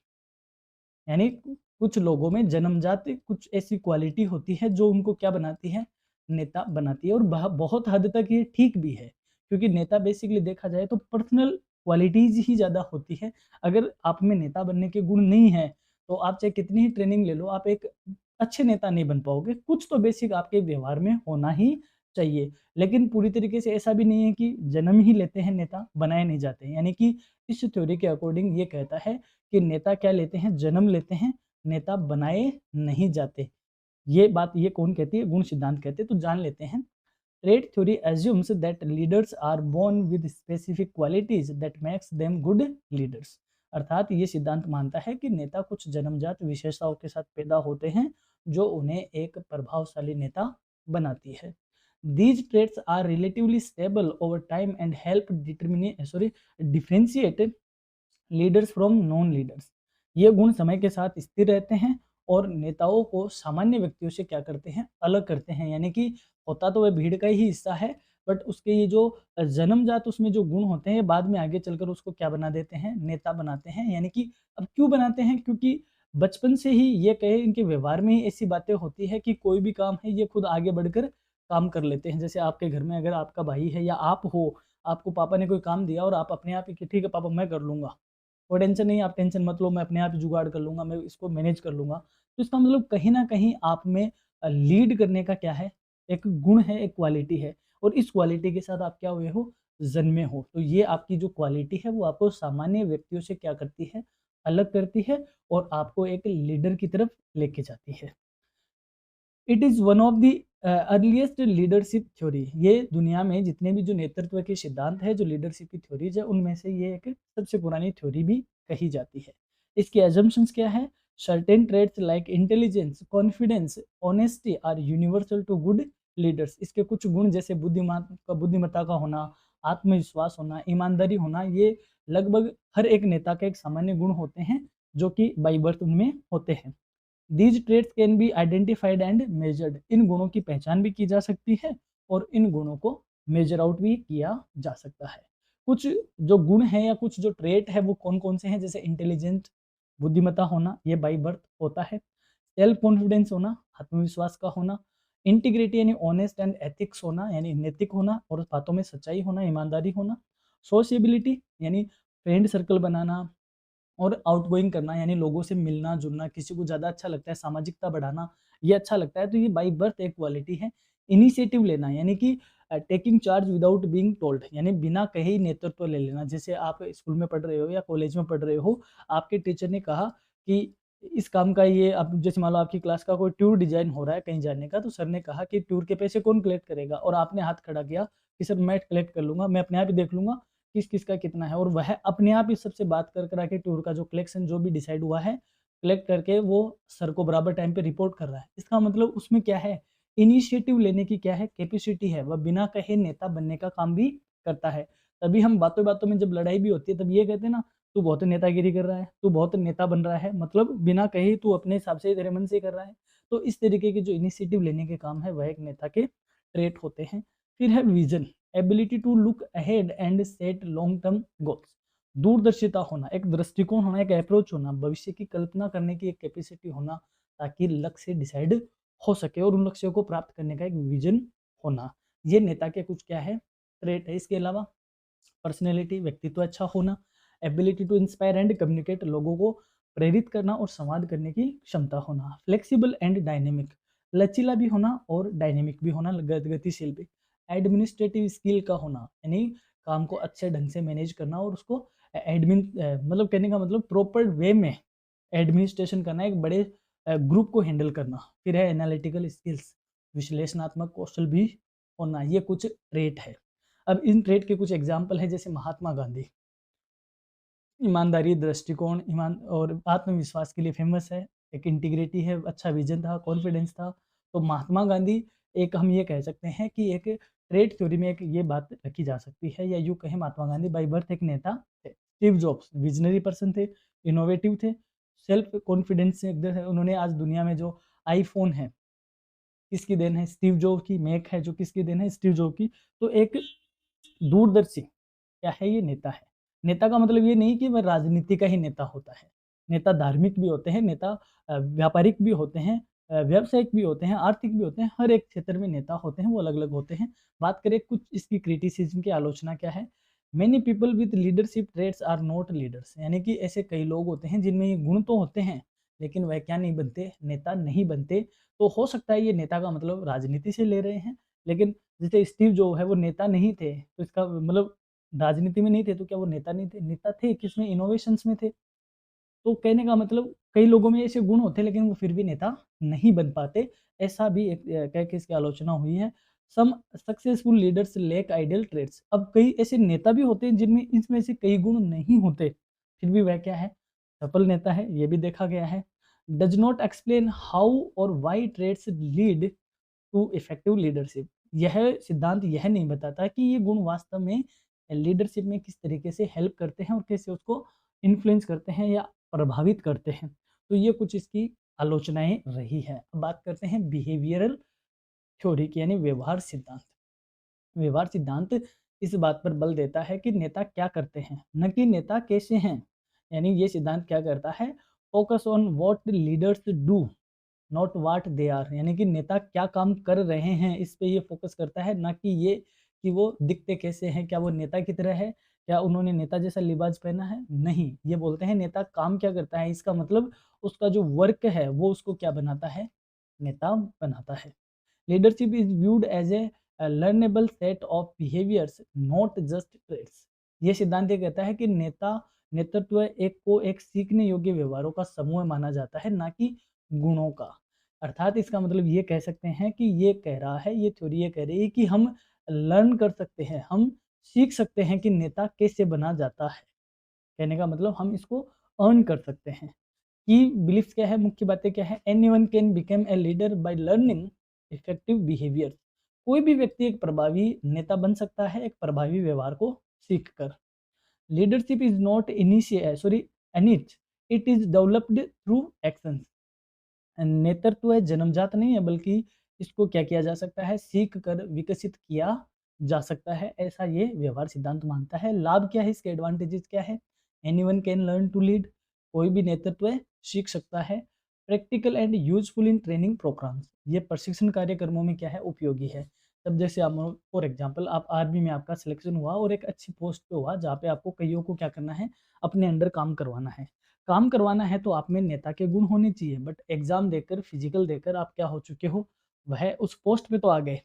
यानी कुछ लोगों में जन्मजात कुछ ऐसी क्वालिटी होती है जो उनको क्या बनाती है, नेता बनाती है। और बहुत हद तक ये ठीक भी है, क्योंकि नेता बेसिकली देखा जाए तो पर्सनल क्वालिटीज ही ज़्यादा होती है। अगर आप में नेता बनने के गुण नहीं है तो आप चाहे कितनी ही ट्रेनिंग ले लो, आप एक अच्छे नेता नहीं बन पाओगे। कुछ तो बेसिक आपके व्यवहार में होना ही चाहिए। लेकिन पूरी तरीके से ऐसा भी नहीं है कि जन्म ही लेते हैं नेता, बनाए नहीं जाते हैं। यानी कि इस थ्योरी के अकॉर्डिंग ये कहता है कि नेता क्या लेते हैं, जन्म लेते हैं, नेता बनाए नहीं जाते। ये बात ये कौन कहती है, गुण सिद्धांत कहते हैं। तो जान लेते हैं। Trait theory assumes that leaders are born with specific qualities that makes them good leaders। अर्थात ये सिद्धांत मानता है कि नेता कुछ जन्मजात विशेषताओं के साथ पैदा होते हैं जो उन्हें एक प्रभावशाली नेता बनाती है। These traits are relatively stable over time and help differentiate leaders from non leaders. ये गुण समय के साथ स्थिर रहते हैं और नेताओं को सामान्य व्यक्तियों से क्या करते हैं, अलग करते हैं। यानी कि होता तो वह भीड़ का ही हिस्सा है, बट उसके ये जो जन्मजात उसमें जो गुण होते हैं बाद में आगे चलकर उसको क्या बना देते हैं, नेता बनाते हैं। यानी कि अब क्यों बनाते हैं, क्योंकि बचपन से ही ये कहे इनके व्यवहार में ही ऐसी बातें होती है कि कोई भी काम है ये खुद आगे बढ़कर काम कर लेते हैं। जैसे आपके घर में अगर आपका भाई है या आप हो, आपको पापा ने कोई काम दिया और आप अपने आप ही कि ठीक है पापा मैं कर लूंगा, कोई टेंशन नहीं, आप टेंशन मत लो, मैं अपने आप ही जुगाड़ कर लूँगा, मैं इसको मैनेज कर लूँगा। तो इसका मतलब कहीं न कहीं आप में लीड करने का क्या है, एक गुण है, एक क्वालिटी है, और इस क्वालिटी के साथ आप क्या हुए हो, जन्मे हो। तो ये आपकी जो क्वालिटी है वो आपको सामान्य व्यक्तियों से क्या करती है, अलग करती है और आपको एक लीडर की तरफ लेके जाती है। It is one of the earliest leadership theory. ये दुनिया में जितने भी जो नेतृत्व के सिद्धांत है, जो लीडरशिप की थ्योरीज है, उनमें से ये एक सबसे पुरानी थ्योरी भी कही जाती है। इसके एजम्पशंस क्या है, certain traits like intelligence, confidence, honesty are universal to good leaders. इसके कुछ गुण जैसे बुद्धिमत्ता का होना, आत्मविश्वास होना, ईमानदारी होना, ये लगभग हर एक नेता के एक सामान्य गुण होते हैं जो कि बाई बर्थ उनमें होते हैं। These traits can be identified and measured. इन गुणों की पहचान भी की जा सकती है और इन गुणों को मेजर आउट भी किया जा सकता है। कुछ जो गुण हैं या कुछ जो ट्रेट है वो कौन कौन से हैं, जैसे इंटेलिजेंट, बुद्धिमत्ता होना, ये बाई बर्थ होता है। सेल्फ कॉन्फिडेंस होना, आत्मविश्वास का होना। इंटीग्रिटी यानी ऑनेस्ट एंड एथिक्स होना, यानी नैतिक होना और बातों में सच्चाई होना, ईमानदारी होना। सोशिएबिलिटी यानी फ्रेंड सर्कल बनाना और आउटगोइंग करना, यानी लोगों से मिलना-जुलना, किसी को ज़्यादा अच्छा लगता है, सामाजिकता बढ़ाना, ये अच्छा लगता है, तो ये बाय बर्थ एक क्वालिटी है। इनिशिएटिव लेना, यानी कि taking charge without being told, यानी बिना कहे ही नेतृत्व ले लेना। जैसे आप स्कूल में पढ़ रहे हो या कॉलेज में पढ़ रहे हो, आपके टीचर ने कहा कि इस काम का ये, अब जैसे मान लो आपकी क्लास का कोई टूर डिज़ाइन हो रहा है कहीं जाने का, तो सर ने कहा कि टूर के पैसे कौन कलेक्ट करेगा? और आपने हाथ खड़ा किया कि सर मैं कलेक्ट कर लूँगा, मैं अपने आप ही देख लूँगा किस-किस का कितना है, और वह अपने आप ही सबसे बात कर करा के टूर का जो कलेक्शन जो भी डिसाइड हुआ है, कलेक्ट करके वो सर को बराबर टाइम पे रिपोर्ट कर रहा है। इसका मतलब उसमें क्या है, इनिशिएटिव लेने की क्या है, कैपेसिटी है। वह बिना कहे नेता बनने का काम भी करता है। तभी हम बातों-बातों में जब लड़ाई भी होती है तब ये कहते हैं ना, तू बहुत नेतागिरी कर रहा है, तू बहुत नेता बन रहा है, मतलब बिना कहे ही तू अपने हिसाब से तेरे मन से कर रहा है। तो इस तरीके के जो इनिशिएटिव लेने के काम है वह एक नेता के ट्रेट होते हैं। फिर है vision, ability to look ahead and set long term goals. दूरदर्शिता होना, एक दृष्टिकोण होना, एक अप्रोच होना, भविष्य की कल्पना करने की एक कैपेसिटी होना, ताकि लक्ष्य डिसाइड हो सके और उन लक्ष्यों को प्राप्त करने का एक विजन होना। ये नेता के कुछ क्या है, ट्रेट है। इसके अलावा पर्सनैलिटी व्यक्तित्व अच्छा होना, ability to inspire and communicate लोगों को प्रेरित करना और संवाद करने की क्षमता होना, फ्लेक्सिबल एंड डायनेमिक लचीला भी होना और डायनेमिक भी होना, गतिशील भी, एडमिनिस्ट्रेटिव स्किल का होना यानी काम को अच्छे ढंग से मैनेज करना और उसको एडमिन मतलब कहने का मतलब प्रॉपर वे में एडमिनिस्ट्रेशन करना, एक बड़े ग्रुप को हैंडल करना। फिर है एनालिटिकल स्किल्स, विश्लेषणात्मक कौशल भी होना। ये कुछ ट्रेट है। अब इन ट्रेट के कुछ एग्जाम्पल है, जैसे महात्मा गांधी ईमानदारी, दृष्टिकोण, ईमान और आत्मविश्वास के लिए फेमस है। एक इंटीग्रिटी है, अच्छा विजन था, कॉन्फिडेंस था। तो महात्मा गांधी एक हम ये कह सकते हैं कि एक ट्रेड थ्योरी में एक ये बात रखी जा सकती है, या यूँ कहें महात्मा गांधी बाय बर्थ एक नेता थे। स्टीव जॉब्स विजनरी पर्सन थे, इनोवेटिव थे, सेल्फ कॉन्फिडेंस से एकदम उन्होंने आज दुनिया में जो आईफोन है किसकी देन है? स्टीव जॉब की। मैक है जो किसकी देन है? स्टीव जॉब की। तो एक दूरदर्शी क्या है? ये नेता है। नेता का मतलब ये नहीं कि वह राजनीति का ही नेता होता है। नेता धार्मिक भी होते हैं, नेता व्यापारिक भी होते हैं, व्यावसायिक भी होते हैं, आर्थिक भी होते हैं, हर एक क्षेत्र में नेता होते हैं, वो अलग-अलग होते हैं। बात करें कुछ इसकी क्रिटिसिज़्म की आलोचना क्या है? Many people with leadership traits are not leaders, यानी कि ऐसे कई लोग होते हैं जिनमें ये गुण तो होते हैं, लेकिन वह क्या नहीं बनते? नेता नहीं बनते। तो हो सकता है ये नेता का मतलब राजनीति से ले रहे हैं, लेकिन जैसे स्टीव जो है वो नेता नहीं थे, तो इसका मतलब राजनीति में नहीं थे तो क्या वो नेता नहीं थे? नेता थे, किसमें? इनोवेशंस में थे। तो कहने का मतलब कई लोगों में ऐसे गुण होते हैं लेकिन वो फिर भी नेता नहीं बन पाते, ऐसा भी एक कह के इसकी आलोचना हुई है। Some successful leaders lack ideal traits, अब कई ऐसे नेता भी होते हैं जिनमें इसमें से कई गुण नहीं होते, फिर भी वह क्या है? सफल नेता है, ये भी देखा गया है। डज नॉट एक्सप्लेन हाउ और why traits lead to effective leadership, यह सिद्धांत यह नहीं बताता कि ये गुण वास्तव में लीडरशिप में किस तरीके से हेल्प करते हैं और कैसे उसको इन्फ्लुएंस करते हैं या प्रभावित करते हैं। तो ये कुछ इसकी आलोचनाएं रही है। अब बात करते हैं बिहेवियरल थ्योरी की, यानी व्यवहार सिद्धांत। व्यवहार सिद्धांत इस बात पर बल देता है कि नेता क्या करते हैं, न कि नेता कैसे हैं। यानी ये सिद्धांत क्या करता है? Focus on what leaders do not what they are, यानी कि नेता क्या काम कर रहे हैं इस पे ये फोकस करता है, ना कि ये कि वो दिखते कैसे हैं, क्या वो नेता की तरह है, क्या उन्होंने नेता जैसा लिबास पहना है? नहीं, ये बोलते हैं नेता काम क्या करता है, इसका मतलब उसका जो वर्क है वो उसको क्या बनाता है? नेता बनाता है। Leadership is viewed as a learnable set of behaviours not just traits, ये सिद्धांत ये कहता है कि नेतृत्व एक सीखने योग्य व्यवहारों का समूह माना जाता है, ना कि गुणों का। अर्थात इसका मतलब ये कह सकते हैं कि ये कह रहा है, ये थ्योरी ये कह रही है कि हम लर्न कर सकते हैं, हम सीख सकते हैं कि नेता कैसे बना जाता है। कहने का मतलब हम इसको अर्न कर सकते हैं। की बिलीफ्स क्या है, मुख्य बातें क्या है? Anyone can become a leader by learning effective behaviour, कोई भी व्यक्ति एक प्रभावी नेता बन सकता है एक प्रभावी व्यवहार को सीख कर। Leadership is not init, it is developed through actions, नेतृत्व है जन्मजात नहीं है, बल्कि इसको क्या किया जा सकता है? सीख कर विकसित किया जा सकता है, ऐसा ये व्यवहार सिद्धांत मानता है। लाभ क्या है इसके? एडवांटेजेस क्या है? Anyone can learn to lead, कोई भी नेतृत्व सीख सकता है। Practical and useful in training programmes, ये प्रशिक्षण कार्यक्रमों में क्या है? उपयोगी है। तब जैसे आप फॉर एग्जांपल आप आर्मी में आपका सिलेक्शन हुआ और एक अच्छी पोस्ट पे हुआ जहाँ पे आपको कईयों को क्या करना है? अपने अंडर काम करवाना है। काम करवाना है तो आप में नेता के गुण होने चाहिए, बट एग्जाम देकर फिजिकल देकर आप क्या हो चुके हो? वह उस पोस्ट पे तो आ गए,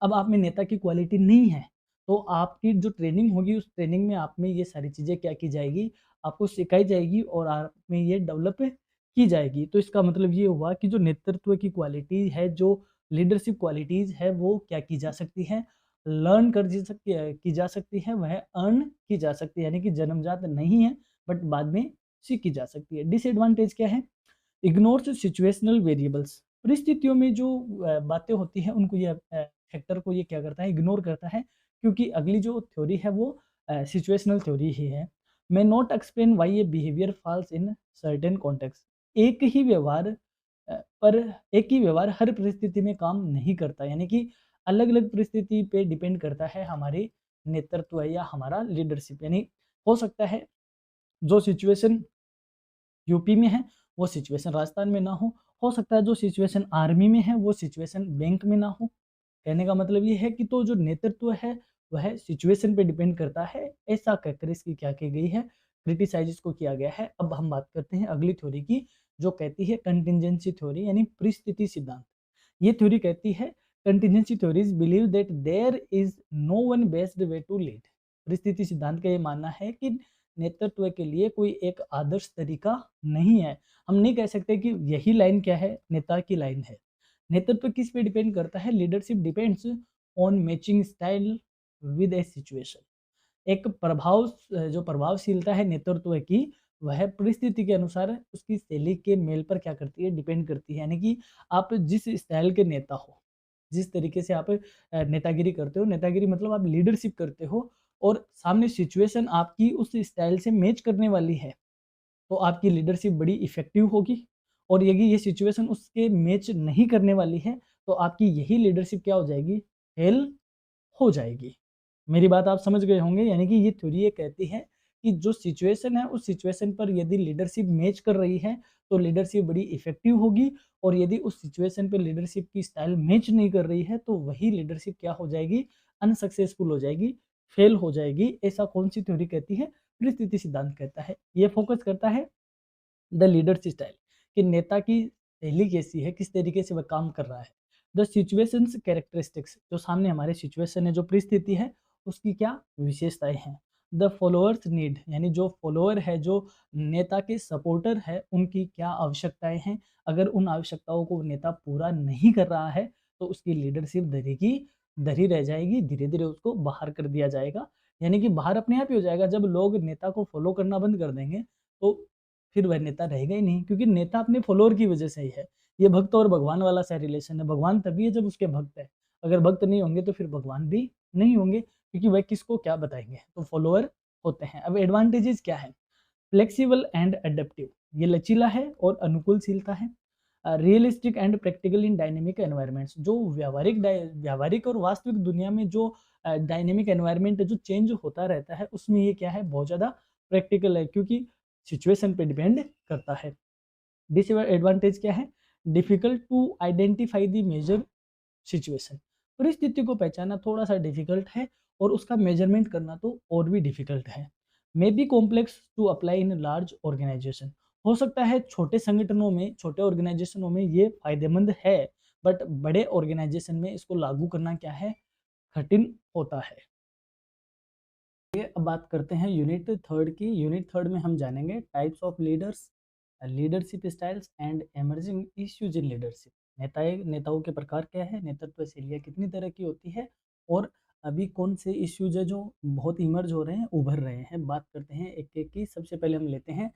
अब आप में नेता की क्वालिटी नहीं है, तो आपकी जो ट्रेनिंग होगी उस ट्रेनिंग में आप में ये सारी चीज़ें क्या की जाएगी? आपको सिखाई जाएगी और आप में ये डेवलप की जाएगी। तो इसका मतलब ये हुआ कि जो नेतृत्व की क्वालिटी है, जो लीडरशिप क्वालिटीज़ है, वो क्या की जा सकती है? लर्न कर जी सकती है की जा सकती है, वह अर्न की जा सकती है, यानी कि जन्मजात नहीं है, बट बाद में सीखी जा सकती है। डिसएडवांटेज क्या है? इग्नोर्स सिचुएशनल वेरिएबल्स, परिस्थितियों में जो बातें होती हैं उनको ये फैक्टर को ये क्या करता है? इग्नोर करता है, क्योंकि अगली जो थ्योरी है वो सिचुएशनल थ्योरी ही है। May not explain why A behaviour falls in certain context, एक ही व्यवहार पर एक ही व्यवहार हर परिस्थिति में काम नहीं करता, यानी कि अलग-अलग परिस्थिति पे डिपेंड करता है हमारी नेतृत्व या हमारा लीडरशिप। यानी हो सकता है जो सिचुएशन यूपी में है वो सिचुएशन राजस्थान में ना हो सकता है जो सिचुएशन आर्मी में है वो सिचुएशन बैंक में ना हो। कहने का मतलब ये है कि तो जो नेतृत्व है वह सिचुएशन पे डिपेंड करता है, ऐसा कहकर इसकी क्या की गई है, क्रिटिसाइज इसको किया गया है। अब हम बात करते हैं अगली थ्योरी की, जो कहती है कंटिजेंसी थ्योरी यानी परिस्थिति सिद्धांत। ये थ्योरी कहती है contingency theories believe that there is no one best way to lead. परिस्थिति सिद्धांत का ये मानना है कि नेतृत्व के लिए कोई एक आदर्श तरीका नहीं है। हम नहीं कह सकते कि यही लाइन क्या है, नेता की लाइन है। नेतृत्व किस पे डिपेंड करता है, leadership depends on matching style with A situation. एक जो प्रभावशीलता है नेतृत्व की, वह परिस्थिति के अनुसार उसकी शैली के मेल पर क्या करती है, डिपेंड करती है। यानी कि आप जिस स्टाइल के नेता हो, जिस तरीके से आप नेतागिरी करते हो, नेतागिरी मतलब आप लीडरशिप करते हो, और सामने सिचुएशन आपकी उस स्टाइल से मैच करने वाली है, तो आपकी लीडरशिप बड़ी इफेक्टिव होगी। और यदि ये सिचुएशन उसके मैच नहीं करने वाली है, तो आपकी यही लीडरशिप क्या हो जाएगी, फेल हो जाएगी। मेरी बात आप समझ गए होंगे। यानी कि ये थ्योरी ये कहती है कि जो सिचुएशन है, उस सिचुएशन पर यदि लीडरशिप मैच कर रही है, तो लीडरशिप बड़ी इफेक्टिव होगी, और यदि उस सिचुएशन पे लीडरशिप की स्टाइल मैच नहीं कर रही है, तो वही लीडरशिप क्या हो जाएगी, अनसक्सेसफुल हो जाएगी, फेल हो जाएगी। ऐसा कौन सी थ्योरी कहती है, परिस्थिति सिद्धांत कहता है। ये फोकस करता है द लीडर्स स्टाइल, कि नेता की शैली कैसी है, किस तरीके से वह काम कर रहा है। द सिचुएशंस कैरेक्टरिस्टिक्स, जो सामने हमारे सिचुएशन है, जो परिस्थिति है, उसकी क्या विशेषताएं हैं। द फॉलोअर्स नीड, यानी जो फॉलोअर है, जो नेता के सपोर्टर है, उनकी क्या आवश्यकताएं हैं। अगर उन आवश्यकताओं को नेता पूरा नहीं कर रहा है, तो उसकी लीडरशिप धरी की धरी रह जाएगी, धीरे धीरे उसको बाहर कर दिया जाएगा। यानी कि बाहर अपने आप ही हो जाएगा। जब लोग नेता को फॉलो करना बंद कर देंगे, तो फिर वह नेता रहेगा ही नहीं, क्योंकि नेता अपने फॉलोअर की वजह से ही है। ये भक्त और भगवान वाला सा रिलेशन है। भगवान तभी है जब उसके भक्त है। अगर भक्त नहीं होंगे तो फिर भगवान भी नहीं होंगे, क्योंकि वह किसको क्या बताएंगे, तो फॉलोअर होते हैं। अब एडवांटेजेस क्या है, फ्लेक्सिबल एंड एडेप्टिव, ये लचीला है और अनुकूलशीलता है। Realistic and practical in dynamic environments, जो व्यावहारिक और वास्तविक दुनिया में जो डायनेमिक एनवायरनमेंट जो चेंज होता रहता है, उसमें ये क्या है, बहुत ज़्यादा प्रैक्टिकल है, क्योंकि सिचुएशन पे डिपेंड करता है। डिसएडवांटेज क्या है, difficult to identify the major situation, परिस्थिति को पहचानना थोड़ा सा डिफिकल्ट है, और उसका मेजरमेंट करना तो और भी डिफिकल्ट है। May be complex to apply in large organisation, हो सकता है छोटे संगठनों में, छोटे ऑर्गेनाइजेशनों में ये फायदेमंद है, बट बड़े ऑर्गेनाइजेशन में इसको लागू करना क्या है, कठिन होता है। ये अब बात करते हैं यूनिट थर्ड की। यूनिट थर्ड में हम जानेंगे types of leaders, leadership styles and emerging issues in leadership. नेताओं के प्रकार क्या है, नेतृत्व शैलियाँ कितनी तरह की होती है, और अभी कौन से इश्यूज है जो बहुत इमर्ज हो रहे हैं, उभर रहे हैं। बात करते हैं एक एक की। सबसे पहले हम लेते हैं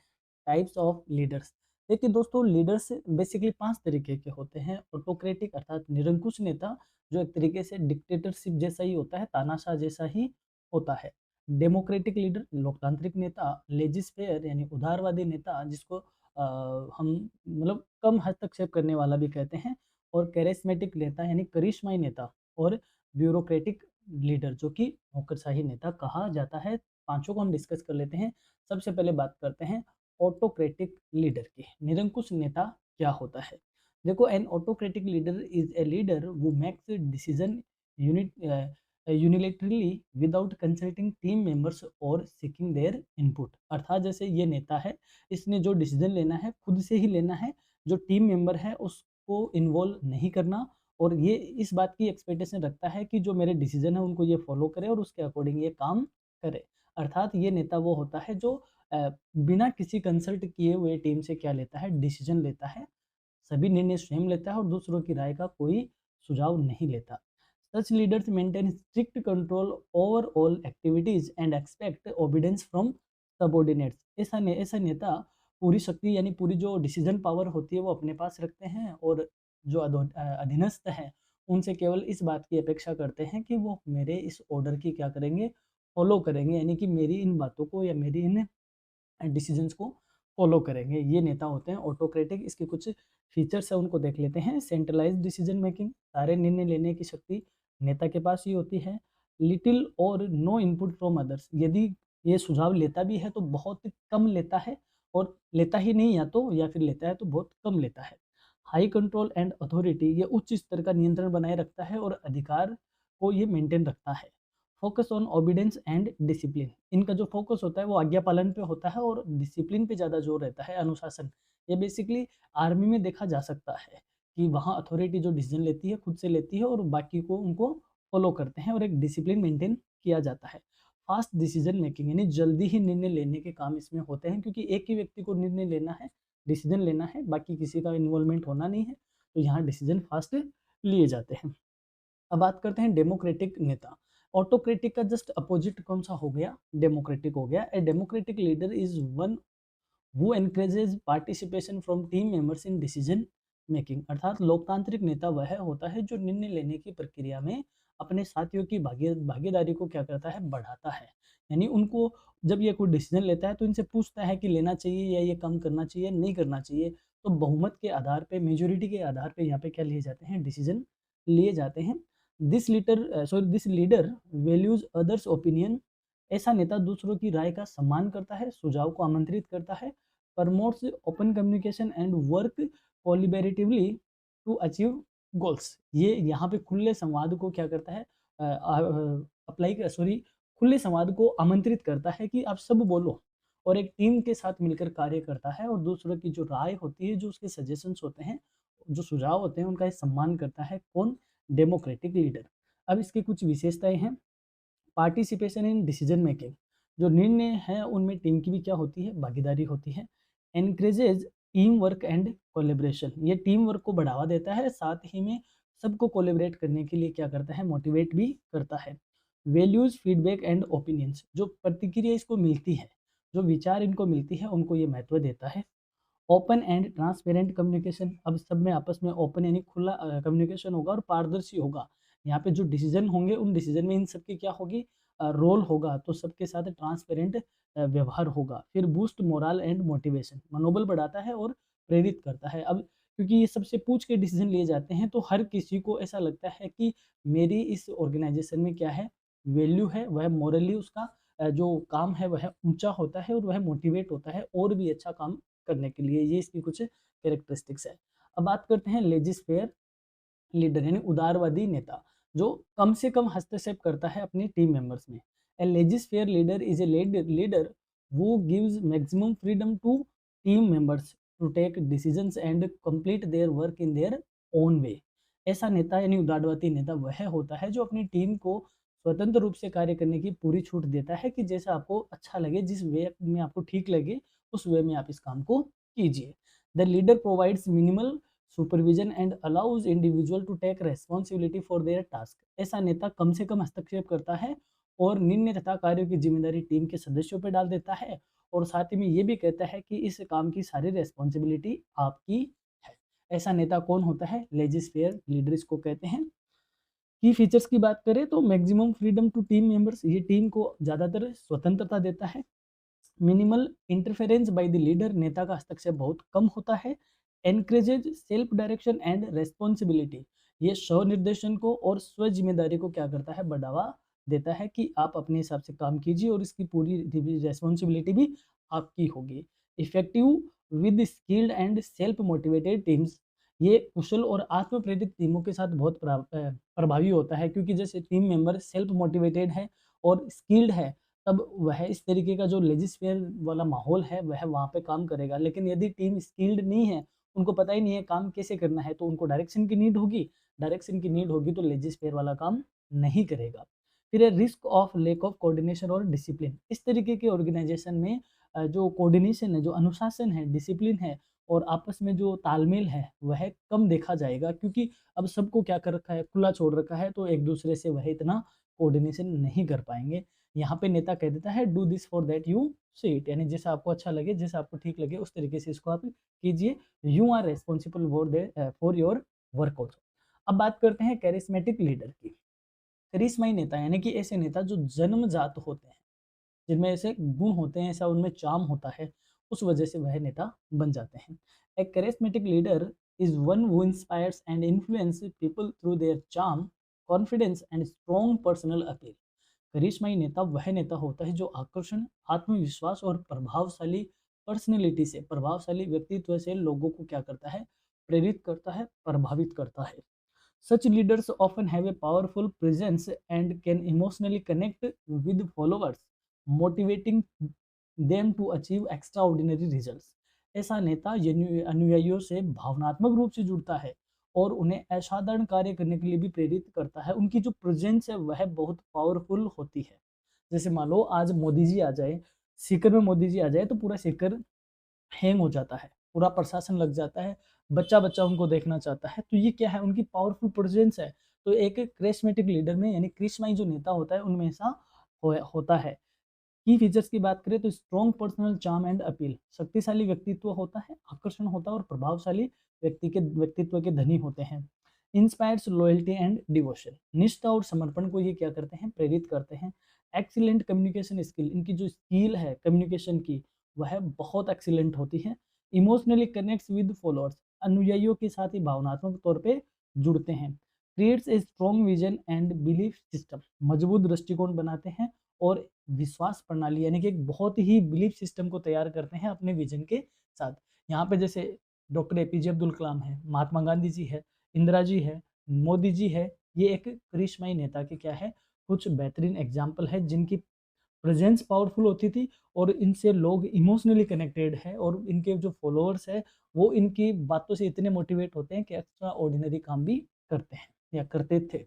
टाइप्स ऑफ लीडर्स। देखिए दोस्तों, लीडर्स बेसिकली 5 तरीके के होते हैं। ऑटोक्रेटिक अर्थात निरंकुश नेता, जो एक तरीके से डिक्टेटरशिप जैसा ही होता है, तानाशाह जैसा ही होता है। डेमोक्रेटिक लीडर, लोकतांत्रिक नेता। लेजिस्फेयर यानी उदारवादी नेता, जिसको हम मतलब कम हस्तक्षेप करने वाला भी कहते हैं। और कैरिस्मेटिक नेता यानी करिश्माई नेता। और ब्यूरोक्रेटिक लीडर, जो कि नौकरशाही नेता कहा जाता है। पांचों को हम डिस्कस कर लेते हैं। सबसे पहले बात करते हैं ऑटोक्रेटिक लीडर की। निरंकुश नेता क्या होता है, देखो, an autocratic leader is a leader who makes decision unit unilaterally without consulting team members और सीकिंग देयर इनपुट। अर्थात जैसे ये नेता है, इसने जो डिसीजन लेना है खुद से ही लेना है, जो टीम मेंबर है उसको इन्वॉल्व नहीं करना, और ये इस बात की एक्सपेक्टेशन रखता है कि जो मेरे डिसीजन है उनको ये फॉलो करे और उसके अकॉर्डिंग ये काम करे। अर्थात ये नेता वो होता है जो बिना किसी कंसल्ट किए हुए टीम से क्या लेता है, डिसीजन लेता है, सभी निर्णय स्वयं लेता है और दूसरों की राय का कोई सुझाव नहीं लेता। Such leaders maintain strict control over all activities and expect obedience from subordinates. ऐसा नेता पूरी शक्ति यानी पूरी जो डिसीजन पावर होती है वो अपने पास रखते हैं, और जो अधीनस्थ हैं उनसे केवल इस बात की अपेक्षा करते हैं कि वो मेरे इस ऑर्डर की क्या करेंगे, फॉलो करेंगे, यानी कि मेरी इन बातों को या मेरी इन डिसीजंस को फॉलो करेंगे। ये नेता होते हैं ऑटोक्रेटिक। इसके कुछ फीचर्स है, उनको देख लेते हैं। सेंट्रलाइज्ड डिसीजन मेकिंग, सारे निर्णय लेने की शक्ति नेता के पास ही होती है। लिटिल और नो इनपुट फ्रॉम अदर्स, यदि ये सुझाव लेता भी है तो बहुत कम लेता है, और लेता ही नहीं या तो, या फिर लेता है तो बहुत कम लेता है। हाई कंट्रोल एंड अथॉरिटी, ये उच्च स्तर का नियंत्रण बनाए रखता है और अधिकार को ये मेंटेन रखता है। Focus on obedience and discipline. इनका जो फोकस होता है वो आज्ञा पालन पे होता है और डिसिप्लिन पे ज़्यादा जोर रहता है, अनुशासन। ये बेसिकली आर्मी में देखा जा सकता है कि वहाँ अथॉरिटी जो डिसीजन लेती है खुद से लेती है और बाकी को उनको फॉलो करते हैं और एक डिसिप्लिन मेंटेन किया जाता है। फास्ट डिसीजन मेकिंग यानी जल्दी ही निर्णय लेने के काम इसमें होते हैं, क्योंकि एक ही व्यक्ति को निर्णय लेना है, डिसीजन लेना है, बाकी किसी का इन्वॉल्वमेंट होना नहीं है, तो यहाँ डिसीजन फास्ट लिए जाते हैं। अब बात करते हैं डेमोक्रेटिक नेता। ऑटोक्रेटिक का जस्ट अपोजिट कौन सा हो गया? डेमोक्रेटिक हो गया। A democratic leader is one who encourages participation from team members in decision making. अर्थात लोकतांत्रिक नेता वह होता है जो निर्णय लेने की प्रक्रिया में अपने साथियों की भागीदारी को क्या करता है? बढ़ाता है। यानी उनको जब ये कोई डिसीजन लेता है तो इनसे पूछता है कि लेना चाहिए या ये काम करना चाहिए, नहीं करना चाहिए। तो बहुमत के आधार पे, मेजोरिटी के आधार पे यहाँ पे क्या लिए जाते हैं? डिसीजन लिए जाते हैं। This leader values others opinion. ऐसा नेता दूसरों की राय का सम्मान करता है, सुझाव को आमंत्रित करता है, promotes open communication and work collaboratively to achieve goals. ये यहाँ पे खुले संवाद को क्या करता है? खुले संवाद को आमंत्रित करता है कि आप सब बोलो, और एक टीम के साथ मिलकर कार्य करता है और दूसरों की जो राय होती है, जो उसके सजेशंस होते हैं, जो सुझाव होते हैं, उनका सम्मान करता है। कौन? Democratic leader. अब इसकी कुछ विशेषताएं हैं। Participation in decision making. जो निर्णय है उनमें टीम की भी क्या होती है? भागीदारी होती है। Encourages team work and collaboration. ये टीम वर्क को बढ़ावा देता है, साथ ही में सबको कोलेबरेट करने के लिए क्या करता है? मोटिवेट भी करता है। Values feedback and opinions. जो प्रतिक्रिया इसको मिलती है, जो विचार इनको मिलती है, उनको ये महत्व देता है। Open and transparent communication. अब सब में आपस में ओपन यानी खुला कम्युनिकेशन होगा और पारदर्शी होगा। यहाँ पे जो डिसीजन होंगे उन डिसीजन में इन सबकी क्या होगी? रोल होगा, तो सबके साथ ट्रांसपेरेंट व्यवहार होगा। फिर बूस्ट मोरल एंड मोटिवेशन। मनोबल बढ़ाता है और प्रेरित करता है। अब क्योंकि ये सबसे पूछ के डिसीजन लिए जाते हैं, तो हर किसी को ऐसा लगता है कि मेरी इस ऑर्गेनाइजेशन में क्या है? वैल्यू है, वह मोरली उसका जो काम है वह ऊंचा होता है और वह मोटिवेट होता है और भी अच्छा काम करने के लिए। ये इसकी कुछ कैरेक्टरिस्टिक्स है। अब बात करते हैं लेजिस्फेयर लीडर यानी उदारवादी नेता, जो कम से कम हस्तक्षेप करता है अपनी टीम मेंबर्स में। A laissez faire leader is a leader who gives maximum freedom to team members to take decisions and complete their work in their own way. ऐसा नेता यानी उदारवादी नेता वह होता है जो अपनी टीम को स्वतंत्र रूप से कार्य करने की पूरी छूट देता है कि जैसा आपको अच्छा लगे, जिस वे में आपको ठीक लगे, उस वे में आप इस काम को कीजिए। The leader provides minimal supervision and allows individual to take responsibility for their task. ऐसा नेता कम से कम हस्तक्षेप करता है और निर्णय तथा कार्यों की जिम्मेदारी टीम के सदस्यों पर डाल देता है, और साथ ही में ये भी कहता है कि इस काम की सारी रेस्पॉन्सिबिलिटी आपकी है। ऐसा नेता कौन होता है? लेजिस्फेयर लीडर इसको कहते हैं। की फीचर्स की बात करें तो maximum freedom to team members. ये टीम को ज़्यादातर स्वतंत्रता देता है। Minimal interference by the leader. नेता का हस्तक्षेप बहुत कम होता है। Encourages self direction and responsibility. ये स्व निर्देशन को और स्व जिम्मेदारी को क्या करता है? बढ़ावा देता है कि आप अपने हिसाब से काम कीजिए और इसकी पूरी रेस्पॉन्सिबिलिटी भी आपकी होगी। Effective with skilled and self motivated teams. ये कुशल और आत्म प्रेरित टीमों के साथ बहुत प्रभावी होता है, क्योंकि जैसे टीम मेंबर सेल्फ मोटिवेटेड है और स्किल्ड है, तब वह इस तरीके का जो लेजिस्फेयर वाला माहौल है वह वहाँ पे काम करेगा। लेकिन यदि टीम स्किल्ड नहीं है, उनको पता ही नहीं है काम कैसे करना है, तो उनको डायरेक्शन की नीड होगी। डायरेक्शन की नीड होगी तो लेजिस्फेयर वाला काम नहीं करेगा। फिर है risk of lack of coordination और डिसिप्लिन। इस तरीके के ऑर्गेनाइजेशन में जो कोऑर्डिनेशन है, जो अनुशासन है, डिसिप्लिन है और आपस में जो तालमेल है वह कम देखा जाएगा, क्योंकि अब सबको क्या कर रखा है? खुला छोड़ रखा है, तो एक दूसरे से वह इतना कोऑर्डिनेशन नहीं कर पाएंगे। यहाँ पे नेता कह देता है do this for that you see it, यानी जैसा आपको अच्छा लगे, जैसा आपको ठीक लगे, उस तरीके से इसको आप कीजिए। You are responsible for your work also. अब बात करते हैं कैरिस्मेटिक लीडर की। करिश्माई नेता यानी कि ऐसे नेता जो जन्मजात होते हैं, जिनमें ऐसे गुण होते हैं, ऐसा उनमें चार्म होता है, उस वजह से वह नेता बन जाते हैं। A charismatic leader is one who inspires and influence people through their charm, confidence and strong personal appeal. करिश्माई नेता वह नेता होता है जो आकर्षण, आत्मविश्वास और प्रभावशाली पर्सनैलिटी से, प्रभावशाली व्यक्तित्व से लोगों को क्या करता है? प्रेरित करता है, प्रभावित करता है। Such leaders often have a powerful presence and can emotionally connect with followers, motivating them to achieve extraordinary results. ऐसा नेता अनुयायियों से भावनात्मक रूप से जुड़ता है और उन्हें असाधारण कार्य करने के लिए भी प्रेरित करता है। उनकी जो प्रेजेंस है वह बहुत पावरफुल होती है। जैसे मान लो आज मोदी जी आ जाए, सीकर में मोदी जी आ जाए तो पूरा सीकर हैंग हो जाता है, पूरा प्रशासन लग जाता है, बच्चा-बच्चा उनको देखना चाहता है। तो ये क्या है, उनकी पावरफुल प्रेजेंस है। तो एक करिस्मेटिक लीडर में यानी करिश्माई जो नेता होता है उनमें ऐसा होता है। की फीचर्स की बात करें तो strong personal charm and appeal, शक्तिशाली व्यक्तित्व होता है, आकर्षण होता है और प्रभावशाली व्यक्तित्व के धनी होते हैं। इंस्पायर्स लॉयल्टी एंड डिवोशन, निष्ठा और समर्पण को ये क्या करते हैं, प्रेरित करते हैं। एक्सीलेंट कम्युनिकेशन स्किल, इनकी जो स्किल है कम्युनिकेशन की वह बहुत एक्सीलेंट होती है। इमोशनली कनेक्ट्स विद फॉलोअर्स, अनुयायियों के साथ ही भावनात्मक तौर पे जुड़ते हैं। Creates a strong vision and belief system, मजबूत दृष्टिकोण बनाते हैं और विश्वास प्रणाली यानी कि एक बहुत ही बिलीफ सिस्टम को तैयार करते हैं अपने विजन के साथ। यहाँ पे जैसे डॉक्टर एपीजे अब्दुल कलाम है, महात्मा गांधी जी है, इंदिरा जी है, मोदी जी है, ये एक करिश्माई नेता के क्या है, कुछ बेहतरीन एग्जाम्पल है जिनकी प्रेजेंस पावरफुल होती थी और इनसे लोग इमोशनली कनेक्टेड है और इनके जो फॉलोअर्स है वो इनकी बातों से इतने मोटिवेट होते हैं कि एक्स्ट्रा ऑर्डिनरी काम भी करते हैं या करते थे।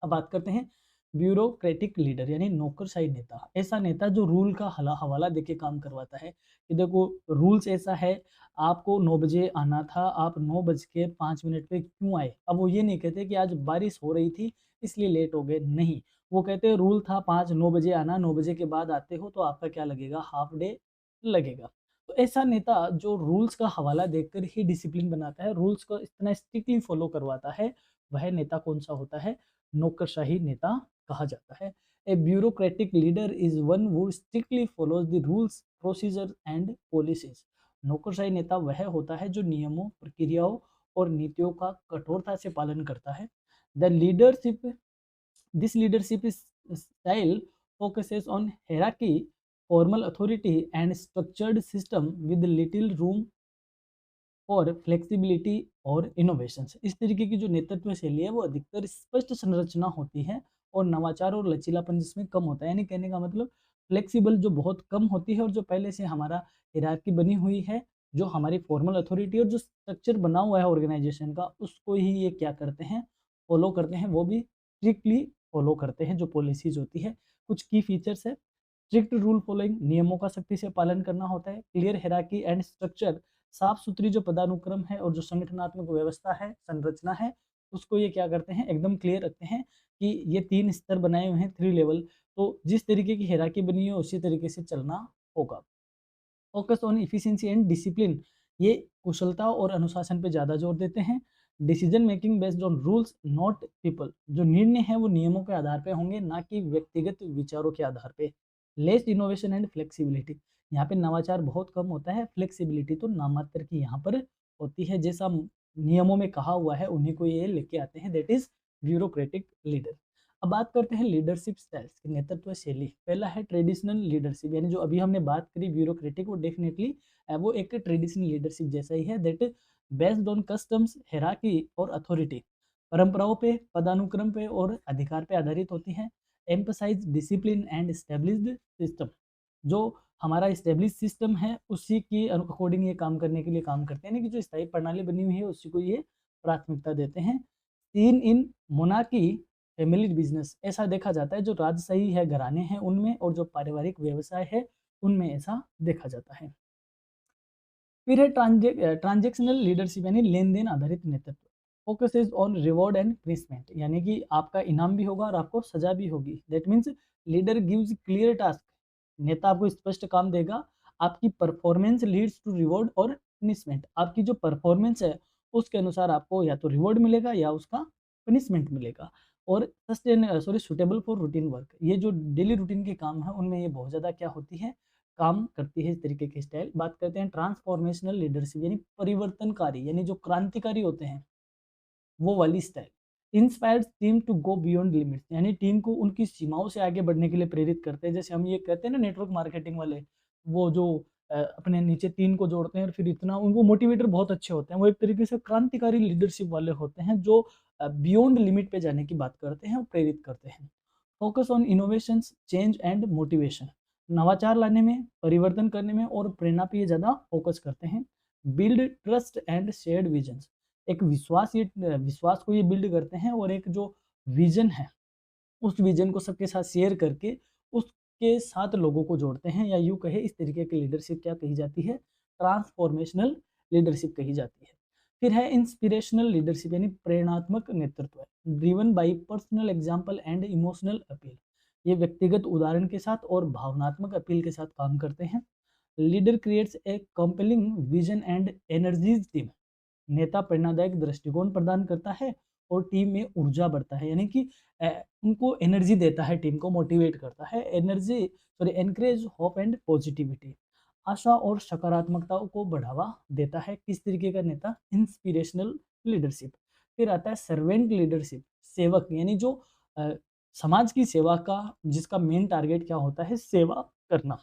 अब बात करते हैं ब्यूरोक्रेटिक लीडर यानी नौकरशाही नेता। ऐसा नेता जो रूल का हवाला देके काम करवाता है कि देखो रूल्स ऐसा है, आपको 9 बजे आना था, आप 9:05 पे क्यों आए? अब वो ये नहीं कहते कि आज बारिश हो रही थी इसलिए लेट हो गए, नहीं। वो कहते हैं रूल था 9 बजे आना, 9 बजे के बाद आते हो तो आपका क्या लगेगा, हाफ डे लगेगा। तो ऐसा नेता जो रूल्स का हवाला देकर ही डिसिप्लिन बनाता है, रूल्स को इतना स्ट्रिक्टली फॉलो करवाता है, वह नेता कौन सा होता है, नौकरशाही नेता कहा जाता है। A bureaucratic leader is one who strictly follows the rules, procedure and policies. नौकरशाही नेता वह होता है जो नियमों, प्रक्रियाओं और नीतियों का कठोरता से पालन करता है। The leadership This leadership style focuses on hierarchy, formal authority, and structured system with little room और फ्लेक्सिबिलिटी और इनोवेशंस। इस तरीके की जो नेतृत्व शैली है वो अधिकतर स्पष्ट संरचना होती है और नवाचार और लचीलापन जिसमें कम होता है। यानी कहने का मतलब फ्लेक्सिबल जो बहुत कम होती है और जो पहले से हमारा हायरार्की बनी हुई है, जो हमारी फॉर्मल अथॉरिटी और जो स्ट्रक्चर बना हुआ है ऑर्गेनाइजेशन का, उसको ही ये क्या करते हैं, फॉलो करते हैं। वो भी स्ट्रिक्टली फॉलो करते हैं जो पॉलिसीज होती है। कुछ की फीचर्स है, स्ट्रिक्ट रूल फॉलोइंग, नियमों का सख्ती से पालन करना होता है। क्लियर हायरार्की एंड स्ट्रक्चर, साफ सुथरी जो पदानुक्रम है और जो संगठनात्मक व्यवस्था है, संरचना है, उसको ये क्या करते हैं, एकदम क्लियर रखते हैं कि ये 3 स्तर बनाए हुए हैं, 3 लेवल। तो जिस तरीके की हायरार्की बनी है उसी तरीके से चलना होगा। Focus on efficiency and discipline, ये कुशलता और अनुशासन पे ज़्यादा जोर देते हैं। Decision making based on rules not people, जो निर्णय हैं वो नियमों के आधार पे होंगे ना कि व्यक्तिगत विचारों के आधार पे। लेस इनोवेशन एंड फ्लेक्सिबिलिटी, यहाँ पे नवाचार बहुत कम होता है, फ्लेक्सिबिलिटी तो नामात्र की यहाँ पर होती है। जैसा नियमों में कहा हुआ है उन्हीं को ये लेके आते हैं, दैट इज ब्यूरोक्रेटिक लीडर। अब बात करते हैं लीडरशिप स्टाइल्स की, नेतृत्व शैली। पहला है ट्रेडिशनल लीडरशिप, यानी जो अभी हमने बात करी ब्यूरोक्रेटिक, वो डेफिनेटली वो एक ट्रेडिशनल लीडरशिप जैसा ही है, that based on customs, hierarchy और अथॉरिटी, परंपराओं पे, पदानुक्रम पे और अधिकार पे आधारित होती है। Emphasise discipline and established system, जो हमारा एस्टेब्लिश सिस्टम है उसी की अकॉर्डिंग ये काम करने के लिए काम करते हैं, यानी कि जो स्थायी प्रणाली बनी हुई है उसी को ये प्राथमिकता देते हैं। Seen in monarchy family business, ऐसा देखा जाता है जो राजशाही है घराने हैं उनमें और जो पारिवारिक व्यवसाय है उनमें ऐसा देखा जाता है। फिर है ट्रांजेक्शनल लीडरशिप यानी लेन देन आधारित नेतृत्व। Focuses on reward and punishment, यानी कि आपका इनाम भी होगा और आपको सजा भी होगी। That means leader gives clear task, नेता आपको स्पष्ट काम देगा। आपकी परफॉर्मेंस लीड्स टू रिवॉर्ड और पनिशमेंट, आपकी जो परफॉर्मेंस है उसके अनुसार आपको या तो रिवॉर्ड मिलेगा या उसका पनिशमेंट मिलेगा। और सुटेबल फॉर रूटीन वर्क, ये जो डेली रूटीन के काम है उनमें ये बहुत ज़्यादा क्या होती है, काम करती है इस तरीके की स्टाइल। बात करते हैं ट्रांसफॉर्मेशनल लीडरशिप यानी परिवर्तनकारी, यानी जो क्रांतिकारी होते हैं वो वाली style. Inspires team to go beyond limits, यानी टीम को उनकी सीमाओं से आगे बढ़ने के लिए प्रेरित करते हैं। जैसे हम ये कहते हैं ना नेटवर्क मार्केटिंग वाले, वो जो अपने नीचे 3 को जोड़ते हैं और फिर इतना उनको मोटिवेटर बहुत अच्छे होते हैं। वो एक तरीके से क्रांतिकारी लीडरशिप वाले होते हैं जो बियॉन्ड लिमिट पे जाने की बात करते हैं और प्रेरित करते हैं। Focus on innovations, change and motivation. नवाचार लाने में, परिवर्तन करने में और प्रेरणा पे ये ज़्यादा फोकस करते हैं। Build trust and shared visions. एक विश्वास को ये बिल्ड करते हैं और एक जो विज़न है उस विजन को सबके साथ शेयर करके उसके साथ लोगों को जोड़ते हैं, या यूँ कहे इस तरीके की लीडरशिप क्या कही जाती है? ट्रांसफॉर्मेशनल लीडरशिप कही जाती है। फिर है इंस्पिरेशनल लीडरशिप यानी प्रेरणात्मक नेतृत्व, driven by personal example and emotional appeal. ये व्यक्तिगत उदाहरण के साथ और भावनात्मक अपील के साथ काम करते हैं। Leader creates a compelling vision and energies team. नेता प्रेरणादायक दृष्टिकोण प्रदान करता है और टीम में ऊर्जा बढ़ता है, यानी कि उनको एनर्जी देता है, टीम को मोटिवेट करता है, एनकरेज होप एंड पॉजिटिविटी। आशा और सकारात्मकता को बढ़ावा देता है। किस तरीके का नेता? Inspirational leadership. फिर आता है सर्वेंट लीडरशिप, सेवक, यानी जो अ, समाज की सेवा का, जिसका मेन टारगेट क्या होता है? सेवा करना।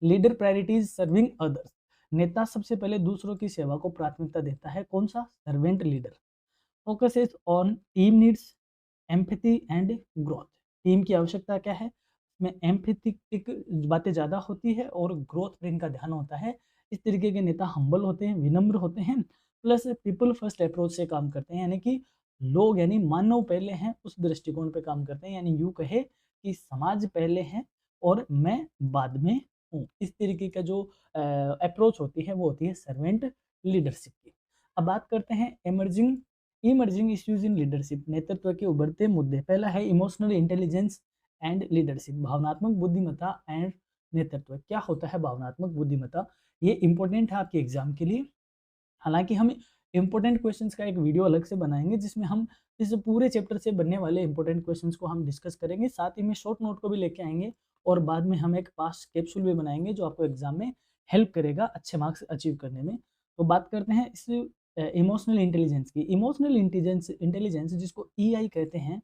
Leader priorities serving others. नेता सबसे पहले दूसरों की सेवा को प्राथमिकता देता है। कौन सा? Servant leader. Focuses on team needs, empathy and growth. Team की आवश्यकता क्या है? इसमें एम्पैथेटिक बातें ज़्यादा होती है और ग्रोथ पे इनका ध्यान होता है। इस तरीके के नेता हम्बल होते हैं, विनम्र होते हैं, प्लस पीपल फर्स्ट अप्रोच से काम करते हैं, यानी कि लोग यानी मानव पहले हैं उस दृष्टिकोण पे काम करते हैं, यानी यूँ कहे कि समाज पहले है और मैं बाद में हूँ। इस तरीके का जो अप्रोच होती है वो होती है सर्वेंट लीडरशिप की। अब बात करते हैं इमर्जिंग इश्यूज इन लीडरशिप, नेतृत्व के उभरते मुद्दे। पहला है इमोशनल इंटेलिजेंस एंड लीडरशिप, भावनात्मक बुद्धिमत्ता एंड नेतृत्व। क्या होता है भावनात्मक बुद्धिमत्ता? ये इंपॉर्टेंट है आपके एग्जाम के लिए। हालांकि हम इंपॉर्टेंट क्वेश्चंस का एक वीडियो अलग से बनाएंगे जिसमें हम इस पूरे चैप्टर से बनने वाले इंपॉर्टेंट क्वेश्चंस को हम डिस्कस करेंगे, साथ ही में शॉर्ट नोट को भी लेके आएंगे और बाद में हम एक पास्ट कैप्सूल भी बनाएंगे जो आपको एग्जाम में हेल्प करेगा अच्छे मार्क्स अचीव करने में। तो बात करते हैं इस इमोशनल इंटेलिजेंस की। इमोशनल इंटेलिजेंस इंटेलिजेंस जिसको ईआई कहते हैं,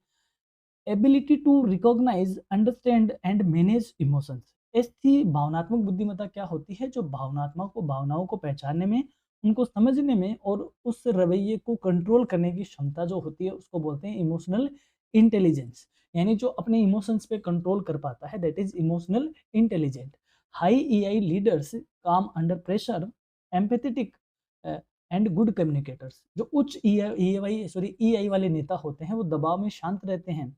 ability to recognise, understand and manage emotions. ऐसी भावनात्मक बुद्धिमत्ता क्या होती है? जो भावनाओं को पहचानने में, उनको समझने में और उस रवैये को कंट्रोल करने की क्षमता जो होती है उसको बोलते हैं इमोशनल इंटेलिजेंस, यानी जो अपने इमोशंस पे कंट्रोल कर पाता है, that is emotional intelligent. High EI leaders calm under pressure, empathetic and good communicators. जो उच्च ईआई वाले नेता होते हैं वो दबाव में शांत रहते हैं,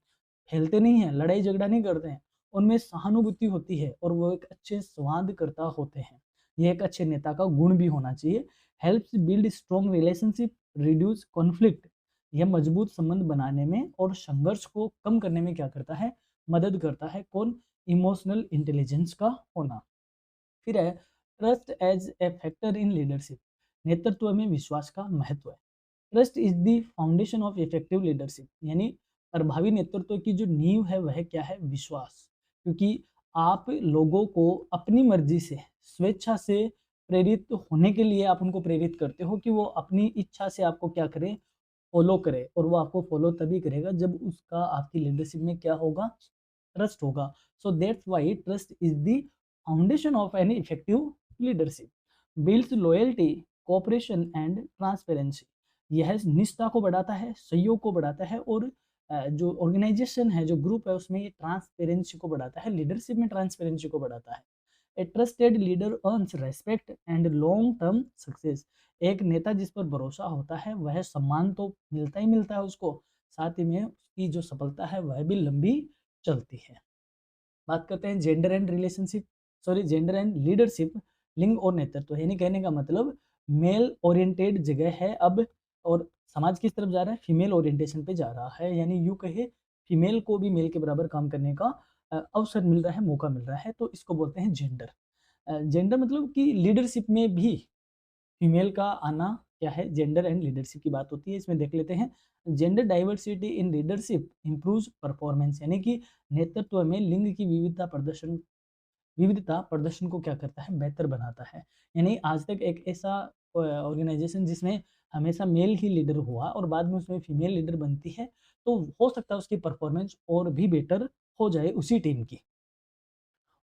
फैलते नहीं हैं, लड़ाई झगड़ा नहीं करते हैं, उनमें सहानुभूति होती है और वो एक अच्छे संवादकर्ता होते हैं। ये एक अच्छे नेता का गुण भी होना चाहिए। Helps build strong relationship, reduce conflict. यह मजबूत संबंध बनाने में और संघर्ष को कम करने में क्या करता है? मदद करता है। कौन? इमोशनल इंटेलिजेंस का होना। फिर है trust as a factor in leadership, नेतृत्व में विश्वास का महत्व है। Trust is the foundation of effective leadership, यानी प्रभावी नेतृत्व की जो नींव है वह क्या है? विश्वास। क्योंकि आप लोगों को अपनी मर्जी से, स्वेच्छा से प्रेरित होने के लिए आप उनको प्रेरित करते हो कि वो अपनी इच्छा से आपको क्या करें? फॉलो करे, और वो आपको फॉलो तभी करेगा जब उसका आपकी लीडरशिप में क्या होगा? ट्रस्ट होगा। So that's why trust is the foundation of any effective leadership. Builds loyalty, cooperation and transparency. यह निष्ठा को बढ़ाता है, सहयोग को बढ़ाता है और जो ऑर्गेनाइजेशन है, जो ग्रुप है, उसमें ये ट्रांसपेरेंसी को बढ़ाता है, लीडरशिप में ट्रांसपेरेंसी को बढ़ाता है। A trusted leader earns respect and long term success. एक नेता जिस पर भरोसा होता है वह सम्मान तो मिलता ही मिलता है उसको, साथ ही में उसकी जो सफलता है वह भी लंबी चलती है। बात करते हैं जेंडर एंड लीडरशिप, लिंग और नेतृत्व। यानी कहने का मतलब मेल ओरिएंटेड जगह है अब, और समाज किस तरफ जा रहा है? फीमेल ओरिएंटेशन पे जा रहा है, यानी यूँ कहे फीमेल को भी मेल के बराबर काम करने का अवसर मिल रहा है, मौका मिल रहा है, तो इसको बोलते हैं जेंडर। जेंडर मतलब कि लीडरशिप में भी फीमेल का आना क्या है? जेंडर एंड लीडरशिप की बात होती है। इसमें देख लेते हैं, gender diversity in leadership improves performance, यानी कि नेतृत्व में लिंग की विविधता प्रदर्शन को क्या करता है? बेहतर बनाता है। यानी आज तक एक ऐसा ऑर्गेनाइजेशन जिसमें हमेशा मेल ही लीडर हुआ और बाद में उसमें फीमेल लीडर बनती है, तो हो सकता है उसकी परफॉर्मेंस और भी बेटर हो जाए उसी टीम की।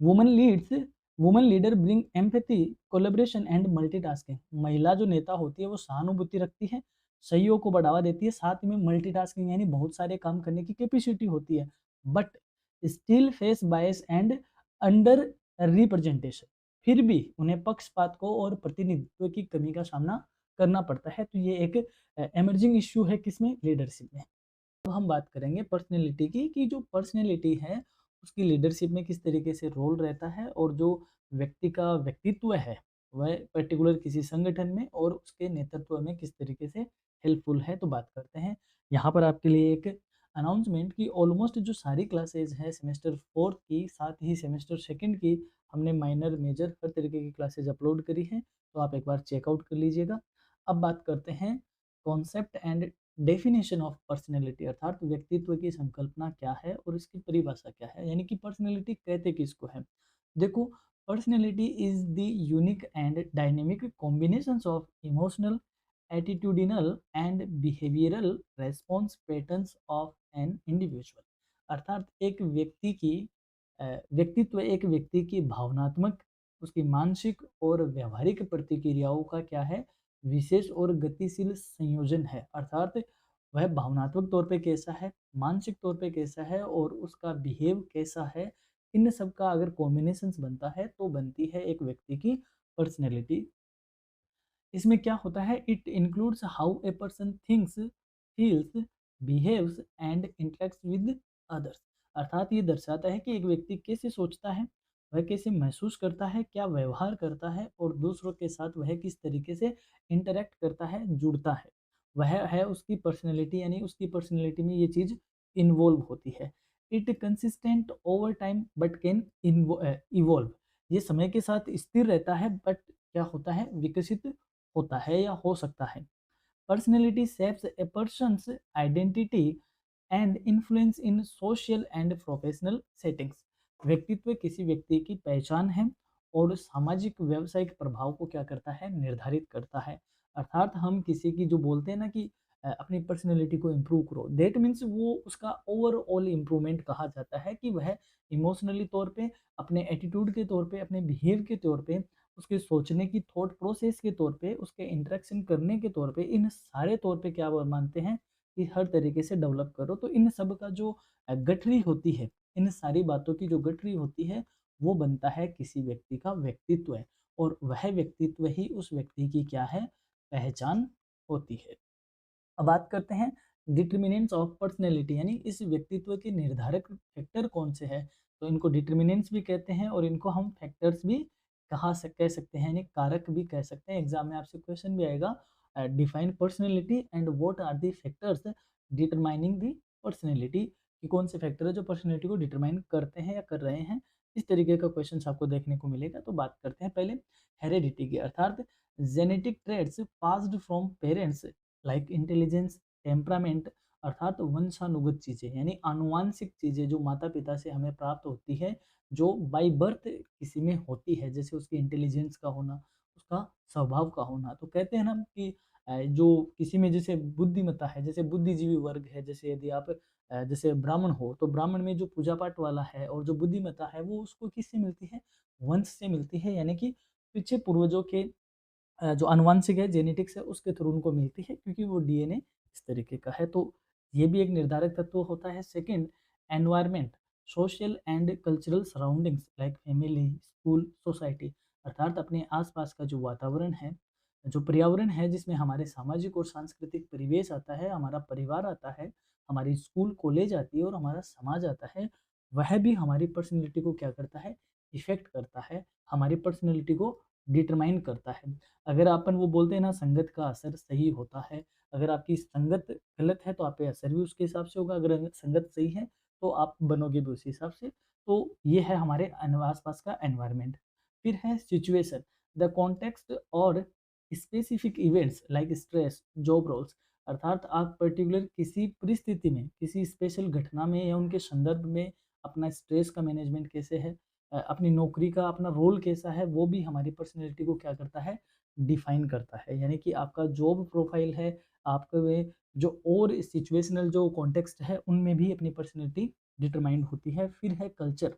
Woman leads woman leader bring empathy, collaboration and multitasking. महिला जो नेता होती है वो सहानुभूति रखती है, सहयोग को बढ़ावा देती है, साथ में मल्टीटास्किंग यानी बहुत सारे काम करने की कैपेसिटी होती है, but still face bias and under representation. फिर भी उन्हें पक्षपात को और प्रतिनिधित्व की कमी का सामना करना पड़ता है। तो ये एक इमर्जिंग इश्यू है किसमें, लीडरशिप में। अब हम बात करेंगे पर्सनैलिटी की, कि जो पर्सनैलिटी है उसकी लीडरशिप में किस तरीके से रोल रहता है, और जो व्यक्ति का व्यक्तित्व है वह पर्टिकुलर किसी संगठन में और उसके नेतृत्व में किस तरीके से हेल्पफुल है। तो बात करते हैं यहाँ पर आपके लिए एक अनाउंसमेंट की ऑलमोस्ट जो सारी क्लासेज है सेमेस्टर 4 की, साथ ही सेमेस्टर 2 की, हमने माइनर मेजर हर तरीके की क्लासेज अपलोड करी हैं, तो आप एक बार चेकआउट कर लीजिएगा। अब बात करते हैं concept and definition of personality, अर्थात व्यक्तित्व की संकल्पना क्या है और इसकी परिभाषा क्या है, यानी कि पर्सनैलिटी कहते किसको है। देखो, personality is the unique and dynamic combinations of emotional, attitudinal and behavioural response patterns of an individual. अर्थात एक व्यक्ति की व्यक्तित्व एक व्यक्ति की भावनात्मक, उसकी मानसिक और व्यवहारिक प्रतिक्रियाओं का क्या है, विशेष और गतिशील संयोजन है। अर्थात वह भावनात्मक तौर पे कैसा है, मानसिक तौर पे कैसा है और उसका बिहेव कैसा है, इन सब का अगर कॉम्बिनेशंस बनता है तो बनती है एक व्यक्ति की पर्सनैलिटी। इसमें क्या होता है, it includes how a person thinks, feels, behaves and interacts with others. अर्थात ये दर्शाता है कि एक व्यक्ति कैसे सोचता है, वह कैसे महसूस करता है, क्या व्यवहार करता है और दूसरों के साथ वह किस तरीके से इंटरेक्ट करता है, जुड़ता है, वह है उसकी पर्सनैलिटी। यानी उसकी पर्सनैलिटी में ये चीज़ इन्वॉल्व होती है। It consistent over time but can evolve. ये समय के साथ स्थिर रहता है बट क्या होता है, विकसित होता है या हो सकता है। Personality shapes A persons identity and influence in social and professional settings. व्यक्तित्व किसी व्यक्ति की पहचान है और सामाजिक व्यावसायिक प्रभाव को क्या करता है, निर्धारित करता है। अर्थात हम किसी की जो बोलते हैं ना कि अपनी पर्सनैलिटी को इम्प्रूव करो, देट मीन्स वो उसका ओवरऑल इम्प्रूवमेंट कहा जाता है कि वह इमोशनली तौर पे, अपने एटीट्यूड के तौर पे, अपने बिहेव के तौर पे, उसके सोचने की थॉट प्रोसेस के तौर पे, उसके इंटरेक्शन करने के तौर पे, इन सारे तौर पे क्या वो मानते हैं कि हर तरीके से डेवलप करो। तो इन सब का जो गठरी होती है, इन सारी बातों की जो गठरी होती है, वो बनता है किसी व्यक्ति का व्यक्तित्व है, और वह व्यक्तित्व ही उस व्यक्ति की क्या है, पहचान होती है। अब बात करते हैं डिटर्मिनेंट्स ऑफ पर्सनैलिटी, यानी इस व्यक्तित्व के निर्धारक फैक्टर कौन से हैं। तो इनको डिटर्मिनेंट्स भी कहते हैं और इनको हम फैक्टर्स भी कह सकते हैं, यानी कारक भी कह सकते हैं। एग्जाम में आपसे क्वेश्चन भी आएगा, define personality and what are the factors determining the personality, कि कौन से फैक्टर है जो पर्सनैलिटी को डिटरमाइन करते हैं या कर रहे हैं। इस तरीके का क्वेश्चन आपको देखने को मिलेगा। तो बात करते हैं पहले हेरेडिटी की, अर्थात genetic traits passed from parents like intelligence, temperament, अर्थात वंशानुगत चीज़ें, यानी आनुवांशिक चीज़ें जो माता पिता से हमें प्राप्त होती है, जो बाय बर्थ किसी में होती है, जैसे उसकी इंटेलिजेंस का होना, उसका स्वभाव का होना। तो कहते हैं ना कि जो किसी में जैसे बुद्धिमत्ता है, जैसे बुद्धिजीवी वर्ग है, जैसे यदि आप जैसे ब्राह्मण हो, तो ब्राह्मण में जो पूजा पाठ वाला है और जो बुद्धिमत्ता है वो उसको किससे मिलती है, वंश से मिलती है, यानी कि पीछे पूर्वजों के जो आनुवांशिक है, जेनेटिक्स है, उसके थ्रू उनको मिलती है, क्योंकि वो डीएनए इस तरीके का है। तो ये भी एक निर्धारक तत्व होता है। Second, environment, social and cultural surroundings like family, school, society, अर्थात अपने आसपास का जो वातावरण है, जो पर्यावरण है, जिसमें हमारे सामाजिक और सांस्कृतिक परिवेश आता है, हमारा परिवार आता है, हमारी स्कूल कॉलेज आती है और हमारा समाज आता है, वह भी हमारी पर्सनैलिटी को क्या करता है, इफेक्ट करता है, हमारी पर्सनैलिटी को डिटरमाइन करता है। अगर अपन वो बोलते हैं ना, संगत का असर सही होता है, अगर आपकी संगत गलत है तो आप पे असर भी उसके हिसाब से होगा, अगर संगत सही है तो आप बनोगे भी उसी हिसाब से। तो ये है हमारे आसपास का एनवायरनमेंट। फिर है सिचुएशन, द कॉन्टेक्स्ट और specific events like stress, job roles, अर्थात आप पर्टिकुलर किसी परिस्थिति में, किसी स्पेशल घटना में या उनके संदर्भ में अपना स्ट्रेस का मैनेजमेंट कैसे है, अपनी नौकरी का अपना रोल कैसा है, वो भी हमारी पर्सनैलिटी को क्या करता है, डिफाइन करता है। यानी कि आपका जॉब प्रोफाइल है, आपके में जो और सिचुएशनल जो कॉन्टेक्स्ट है, उनमें भी अपनी पर्सनैलिटी डिटरमाइंड होती है। फिर है culture,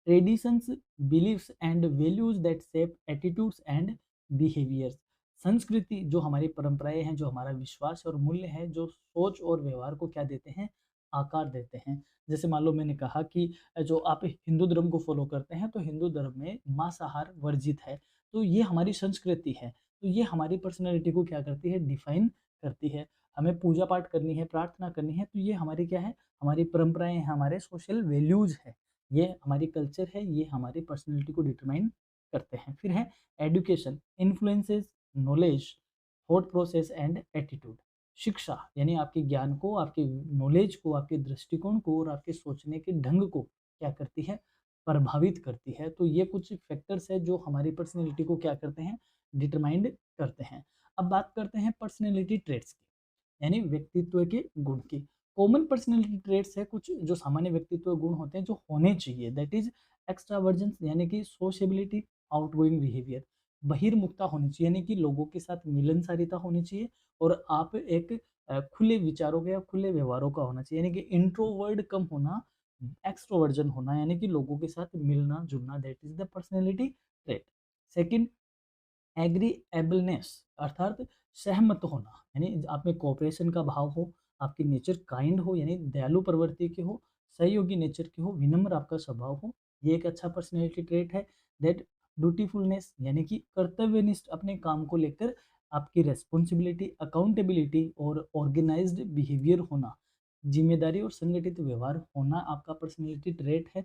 traditions, beliefs and values that shape attitudes and behaviours. संस्कृति जो हमारी परंपराएं हैं, जो हमारा विश्वास और मूल्य है, जो सोच और व्यवहार को क्या देते हैं, आकार देते हैं। जैसे मान लो मैंने कहा कि जो आप हिंदू धर्म को फॉलो करते हैं, तो हिंदू धर्म में मांसाहार वर्जित है, तो ये हमारी संस्कृति है, तो ये हमारी पर्सनैलिटी को क्या करती है, डिफाइन करती है। हमें पूजा पाठ करनी है, प्रार्थना करनी है, तो ये हमारी क्या है, हमारी परंपराएं हैं, हमारे सोशल वैल्यूज है, ये हमारी कल्चर है, ये हमारी पर्सनैलिटी को डिटरमाइन करते हैं। फिर है education, influences knowledge, thought process and attitude. शिक्षा यानी आपके ज्ञान को, आपके नॉलेज को, आपके दृष्टिकोण को और आपके सोचने के ढंग को क्या करती है, प्रभावित करती है। तो ये कुछ फैक्टर्स है जो हमारी पर्सनैलिटी को क्या करते हैं, डिटरमाइंड करते हैं। अब बात करते हैं पर्सनैलिटी ट्रेट्स की, यानी व्यक्तित्व के गुण की। कॉमन पर्सनैलिटी ट्रेट्स है कुछ जो सामान्य व्यक्तित्व गुण होते हैं जो होने चाहिए, दैट इज एक्स्ट्रावर्जेंस यानी कि सोशेबिलिटी, आउटगोइंग बिहेवियर। बहिर्मुखता होनी चाहिए यानी कि लोगों के साथ मिलनसारिता होनी चाहिए, और आप एक खुले विचारों के या खुले व्यवहारों का होना चाहिए, यानी कि इंट्रोवर्ड कम होना, एक्सट्रोवर्जन होना, यानी कि लोगों के साथ मिलना जुलना, that is the personality trait. Second, agreeableness अर्थात सहमत होना, यानी आप में कोऑपरेशन का भाव हो, आपकी नेचर काइंड हो यानी दयालु प्रवृत्ति के हो, सहयोगी नेचर के हो, विनम्र आपका स्वभाव हो, ये एक अच्छा पर्सनैलिटी ट्रेट है। दैट ड्यूटीफुलनेस यानी कि कर्तव्यनिष्ठ, अपने काम को लेकर आपकी रेस्पॉन्सिबिलिटी, अकाउंटेबिलिटी और ऑर्गेनाइज्ड बिहेवियर होना, जिम्मेदारी और संगठित व्यवहार होना आपका पर्सनैलिटी ट्रेट है।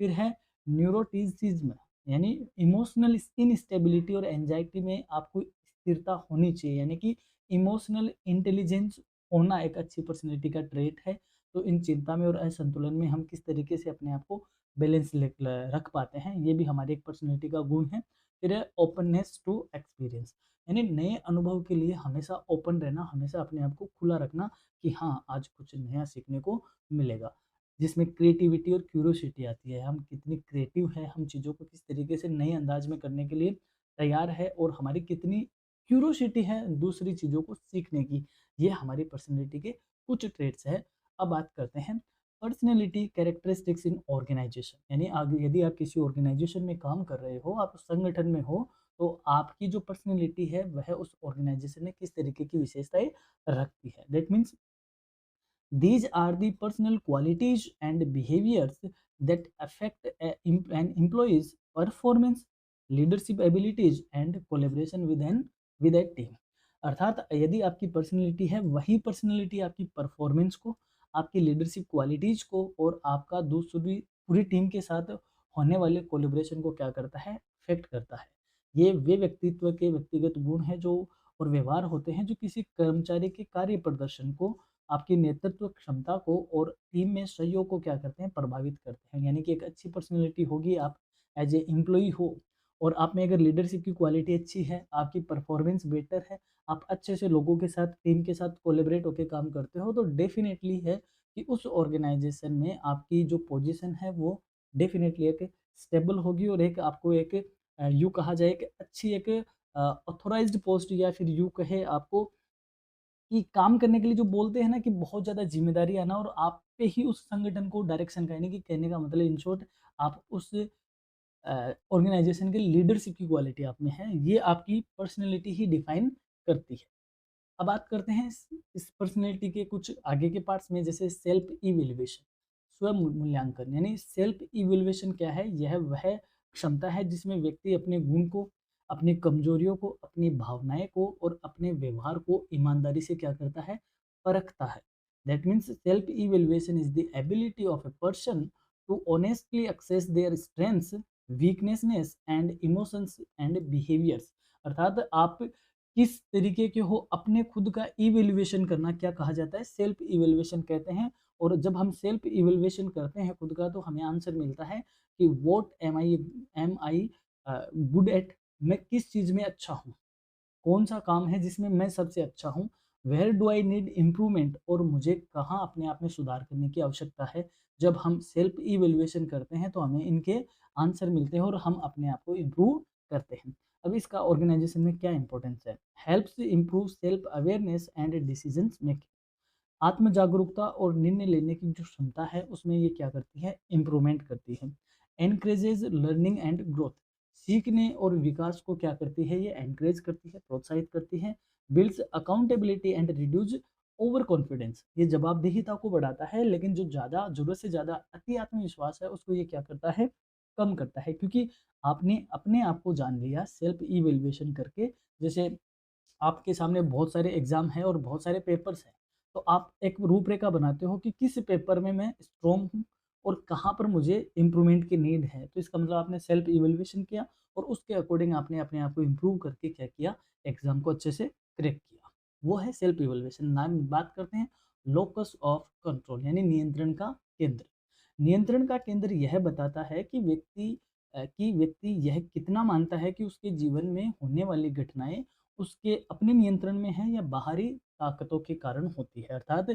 फिर है न्यूरोटिसिज्म, यानी इमोशनल इनस्टेबिलिटी और एंजाइटी में आपको स्थिरता होनी चाहिए, यानी कि इमोशनल इंटेलिजेंस होना एक अच्छी पर्सनैलिटी का ट्रेट है। तो इन चिंता में और असंतुलन में हम किस तरीके से अपने आप को बैलेंस रख पाते हैं, ये भी हमारी एक पर्सनैलिटी का गुण है। फिर है ओपननेस टू एक्सपीरियंस, यानी नए अनुभव के लिए हमेशा ओपन रहना, हमेशा अपने आप को खुला रखना कि हाँ आज कुछ नया सीखने को मिलेगा, जिसमें क्रिएटिविटी और क्यूरोसिटी आती है, हम कितनी क्रिएटिव है, हम चीज़ों को किस तरीके से नए अंदाज में करने के लिए तैयार है, और हमारी कितनी क्यूरोसिटी है दूसरी चीज़ों को सीखने की, ये हमारी पर्सनैलिटी के कुछ ट्रेट्स है। अब बात करते हैं पर्सनैलिटी कैरेक्टरिस्टिक्स इन ऑर्गेनाइजेशन, यानी आगे यदि आप किसी ऑर्गेनाइजेशन में काम कर रहे हो, आप उस संगठन में हो, तो आपकी जो पर्सनैलिटी है वह उस ऑर्गेनाइजेशन में किस तरीके की विशेषताएं रखती है। That means these are the personal qualities and behaviors that affect an employee's performance, leadership abilities and collaboration with a team। अर्थात यदि आपकी पर्सनैलिटी है, वही पर्सनैलिटी आपकी परफॉर्मेंस को, आपकी लीडरशिप क्वालिटीज को और आपका दूसरी पूरी टीम के साथ होने वाले कोलेब्रेशन को क्या करता है, इफेक्ट करता है। ये वे व्यक्तित्व के व्यक्तिगत गुण हैं जो और व्यवहार होते हैं जो किसी कर्मचारी के कार्य प्रदर्शन को, आपकी नेतृत्व क्षमता को और टीम में सहयोग को क्या करते हैं, प्रभावित करते हैं। यानी कि एक अच्छी पर्सनैलिटी होगी, आप एज ए एम्प्लॉई हो, और आप में अगर लीडरशिप की क्वालिटी अच्छी है, आपकी परफॉर्मेंस बेटर है, आप अच्छे से लोगों के साथ, टीम के साथ कोलेबरेट होकर काम करते हो, तो डेफिनेटली है कि उस ऑर्गेनाइजेशन में आपकी जो पोजीशन है वो डेफिनेटली एक स्टेबल होगी, और एक आपको एक यूँ कहा जाए कि अच्छी एक ऑथोराइज्ड पोस्ट, या फिर यूँ कहे आपको कि काम करने के लिए जो बोलते हैं ना कि बहुत ज़्यादा ज़िम्मेदारी आना, और आप पे ही उस संगठन को डायरेक्शन का, यानी कि कहने का मतलब इन शॉर्ट आप उस ऑर्गेनाइजेशन के लीडरशिप की क्वालिटी आप में है, ये आपकी पर्सनैलिटी ही डिफाइन करती है। अब बात करते हैं इस पर्सनैलिटी के कुछ आगे के पार्ट्स में, जैसे सेल्फ इवैल्यूएशन, स्व मूल्यांकन। यानी सेल्फ इवैल्यूएशन क्या है, यह वह क्षमता है जिसमें व्यक्ति अपने गुण को, अपनी कमजोरियों को, अपनी भावनाएं को और अपने व्यवहार को ईमानदारी से क्या करता है, परखता है। That means self evaluation is the ability of a person to honestly assess their strengths, वीकनेसनेस एंड इमोशंस एंड बिहेवियर्स। अर्थात आप किस तरीके के हो, अपने खुद का इवैल्यूएशन करना क्या कहा जाता है, सेल्फ इवैल्यूएशन कहते हैं। और जब हम सेल्फ इवैल्यूएशन करते हैं खुद का, तो हमें आंसर मिलता है कि what am I good at, मैं किस चीज़ में अच्छा हूँ, कौन सा काम है जिसमें मैं सबसे अच्छा हूँ, where do I need improvement, और मुझे कहाँ अपने आप में सुधार करने की आवश्यकता है। जब हम सेल्फ इवैल्यूएशन करते हैं तो हमें इनके आंसर मिलते हैं और हम अपने आप को इम्प्रूव करते हैं। अब इसका ऑर्गेनाइजेशन में क्या इंपॉर्टेंस है, helps improve self awareness and decision making. आत्म जागरूकता और निर्णय लेने की जो क्षमता है उसमें ये क्या करती है, इम्प्रूवमेंट करती है। एनकरेजेज लर्निंग एंड ग्रोथ, सीखने और विकास को क्या करती है, ये एनकरेज करती है, प्रोत्साहित करती है। Builds accountability and reduce over confidence, ये जवाबदेहिता को बढ़ाता है, लेकिन जो ज़्यादा ज़रूरत से ज़्यादा अति आत्मविश्वास है उसको ये क्या करता है, कम करता है, क्योंकि आपने अपने आप को जान लिया सेल्फ इवेल्युएशन करके। जैसे आपके सामने बहुत सारे एग्जाम हैं और बहुत सारे पेपर्स हैं, तो आप एक रूपरेखा बनाते हो कि किस पेपर में मैं स्ट्रॉन्ग हूँ और कहाँ पर मुझे इम्प्रूवमेंट की नीड है। तो इसका मतलब आपने सेल्फ इवेल्युएशन किया और उसके अकॉर्डिंग आपने अपने आप को इम्प्रूव करके क्या किया, एग्जाम को अच्छे से क्रैक किया। वो है सेल्फ इवेल्युएशन। नाम बात करते हैं लोकस ऑफ कंट्रोल, यानी नियंत्रण का केंद्र। नियंत्रण का केंद्र यह बताता है कि व्यक्ति यह कितना मानता है कि उसके जीवन में होने वाली घटनाएं उसके अपने नियंत्रण में है या बाहरी ताकतों के कारण होती है। अर्थात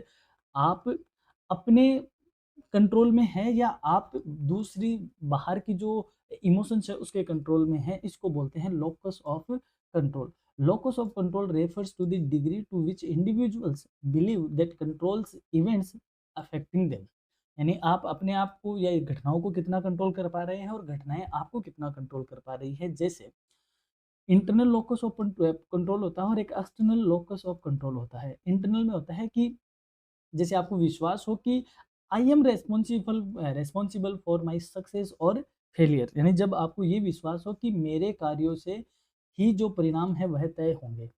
आप अपने कंट्रोल में है या आप दूसरी बाहर की जो इमोशंस है उसके कंट्रोल में है, इसको बोलते हैं locus of control. Locus of control refers to the degree to which individuals believe that controls events affecting them, यानी आप अपने आप को या घटनाओं को कितना कंट्रोल कर पा रहे हैं और घटनाएं आपको कितना कंट्रोल कर पा रही है। जैसे इंटरनल लोकस ऑफ कंट्रोल होता है और एक एक्सटर्नल लोकस ऑफ कंट्रोल होता है। इंटरनल में होता है कि जैसे आपको विश्वास हो कि I am responsible for my success और फेलियर, यानी जब आपको ये विश्वास हो कि मेरे कार्यों से ही जो परिणाम है वह तय होंगे,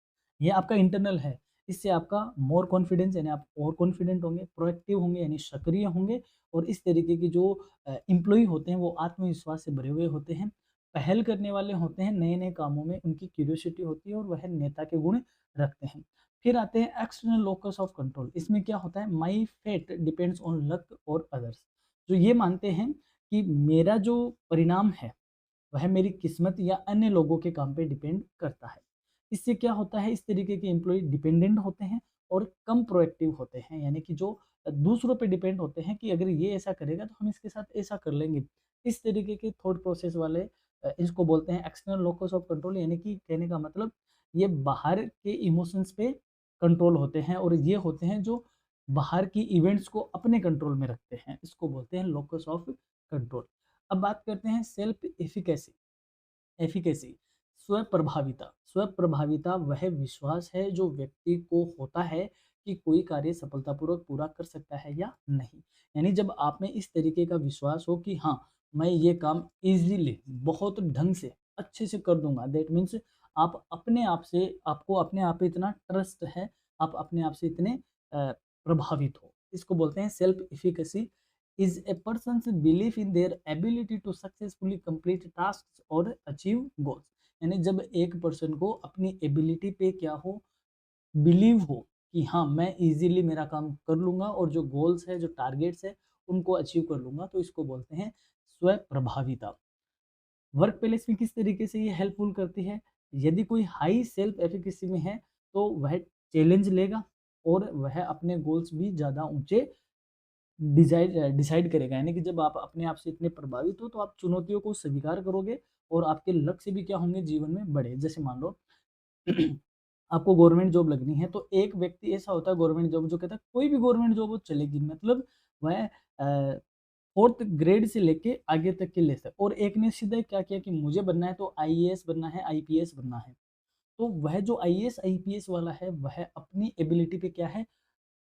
ये आपका इंटरनल है। इससे आपका मोर कॉन्फिडेंस, यानी आप और कॉन्फिडेंट होंगे, प्रोएक्टिव होंगे यानी सक्रिय होंगे, और इस तरीके की जो एम्प्लॉय होते हैं वो आत्मविश्वास से भरे हुए होते हैं, पहल करने वाले होते हैं, नए नए कामों में उनकी क्यूरियोसिटी होती है और वह नेता के गुण रखते हैं। फिर आते हैं एक्सटर्नल लोकस ऑफ कंट्रोल। इसमें क्या होता है, my fate depends on luck और अदर्स, जो ये मानते हैं कि मेरा जो परिणाम है वह मेरी किस्मत या अन्य लोगों के काम पे डिपेंड करता है। इससे क्या होता है, इस तरीके के एम्प्लॉय डिपेंडेंट होते हैं और कम प्रोएक्टिव होते हैं, यानी कि जो दूसरों पे डिपेंड होते हैं कि अगर ये ऐसा करेगा तो हम इसके साथ ऐसा कर लेंगे। इस तरीके के थॉट प्रोसेस वाले इसको बोलते हैं एक्सटर्नल लोकस ऑफ कंट्रोल, यानी कि कहने का मतलब ये बाहर के इमोशंस पे कंट्रोल होते हैं और ये होते हैं जो बाहर की इवेंट्स को अपने कंट्रोल में रखते हैं, इसको बोलते हैं लोकस ऑफ कंट्रोल। अब बात करते हैं सेल्फ एफिकेसी। एफिकेसी स्वप्रभाविता। स्वप्रभाविता वह विश्वास है जो व्यक्ति को होता है कि कोई कार्य सफलतापूर्वक पूरा कर सकता है या नहीं, यानी जब आप में इस तरीके का विश्वास हो कि हाँ मैं ये काम इजीली बहुत ढंग से अच्छे से कर दूंगा, दैट मीन्स आप अपने आप से, आपको अपने आप पे इतना ट्रस्ट है, आप अपने आप से इतने प्रभावित हो, इसको बोलते हैं self efficacy. is a person's belief in their ability to successfully complete tasks or achieve goals, यानी जब एक पर्सन को अपनी एबिलिटी पे क्या हो, बिलीव हो कि हाँ मैं इजीली मेरा काम कर लूंगा और जो गोल्स है, जो टारगेट्स है उनको अचीव कर लूंगा, तो इसको बोलते हैं स्व प्रभाविता। वर्क प्लेस में किस तरीके से ये हेल्पफुल करती है, यदि कोई हाई सेल्फ एफिकेसी में है तो वह चैलेंज लेगा और वह अपने गोल्स भी ज़्यादा ऊंचे डिसाइड करेगा, यानी कि जब आप अपने आप से इतने प्रभावित हो तो आप चुनौतियों को स्वीकार करोगे और आपके लक्ष्य भी क्या होंगे, जीवन में बड़े। जैसे मान लो आपको गवर्नमेंट जॉब लगनी है, तो एक व्यक्ति ऐसा होता है गवर्नमेंट जॉब जो कहता है कोई भी गवर्नमेंट जॉब वो चलेगी, मतलब वह फोर्थ ग्रेड से लेके आगे तक की लिस्ट है, और एक ने सीधा क्या किया कि मुझे बनना है तो आईएएस बनना है, आईपीएस बनना है। तो वह जो आईएएस आईपीएस वाला है वह अपनी एबिलिटी पे क्या है,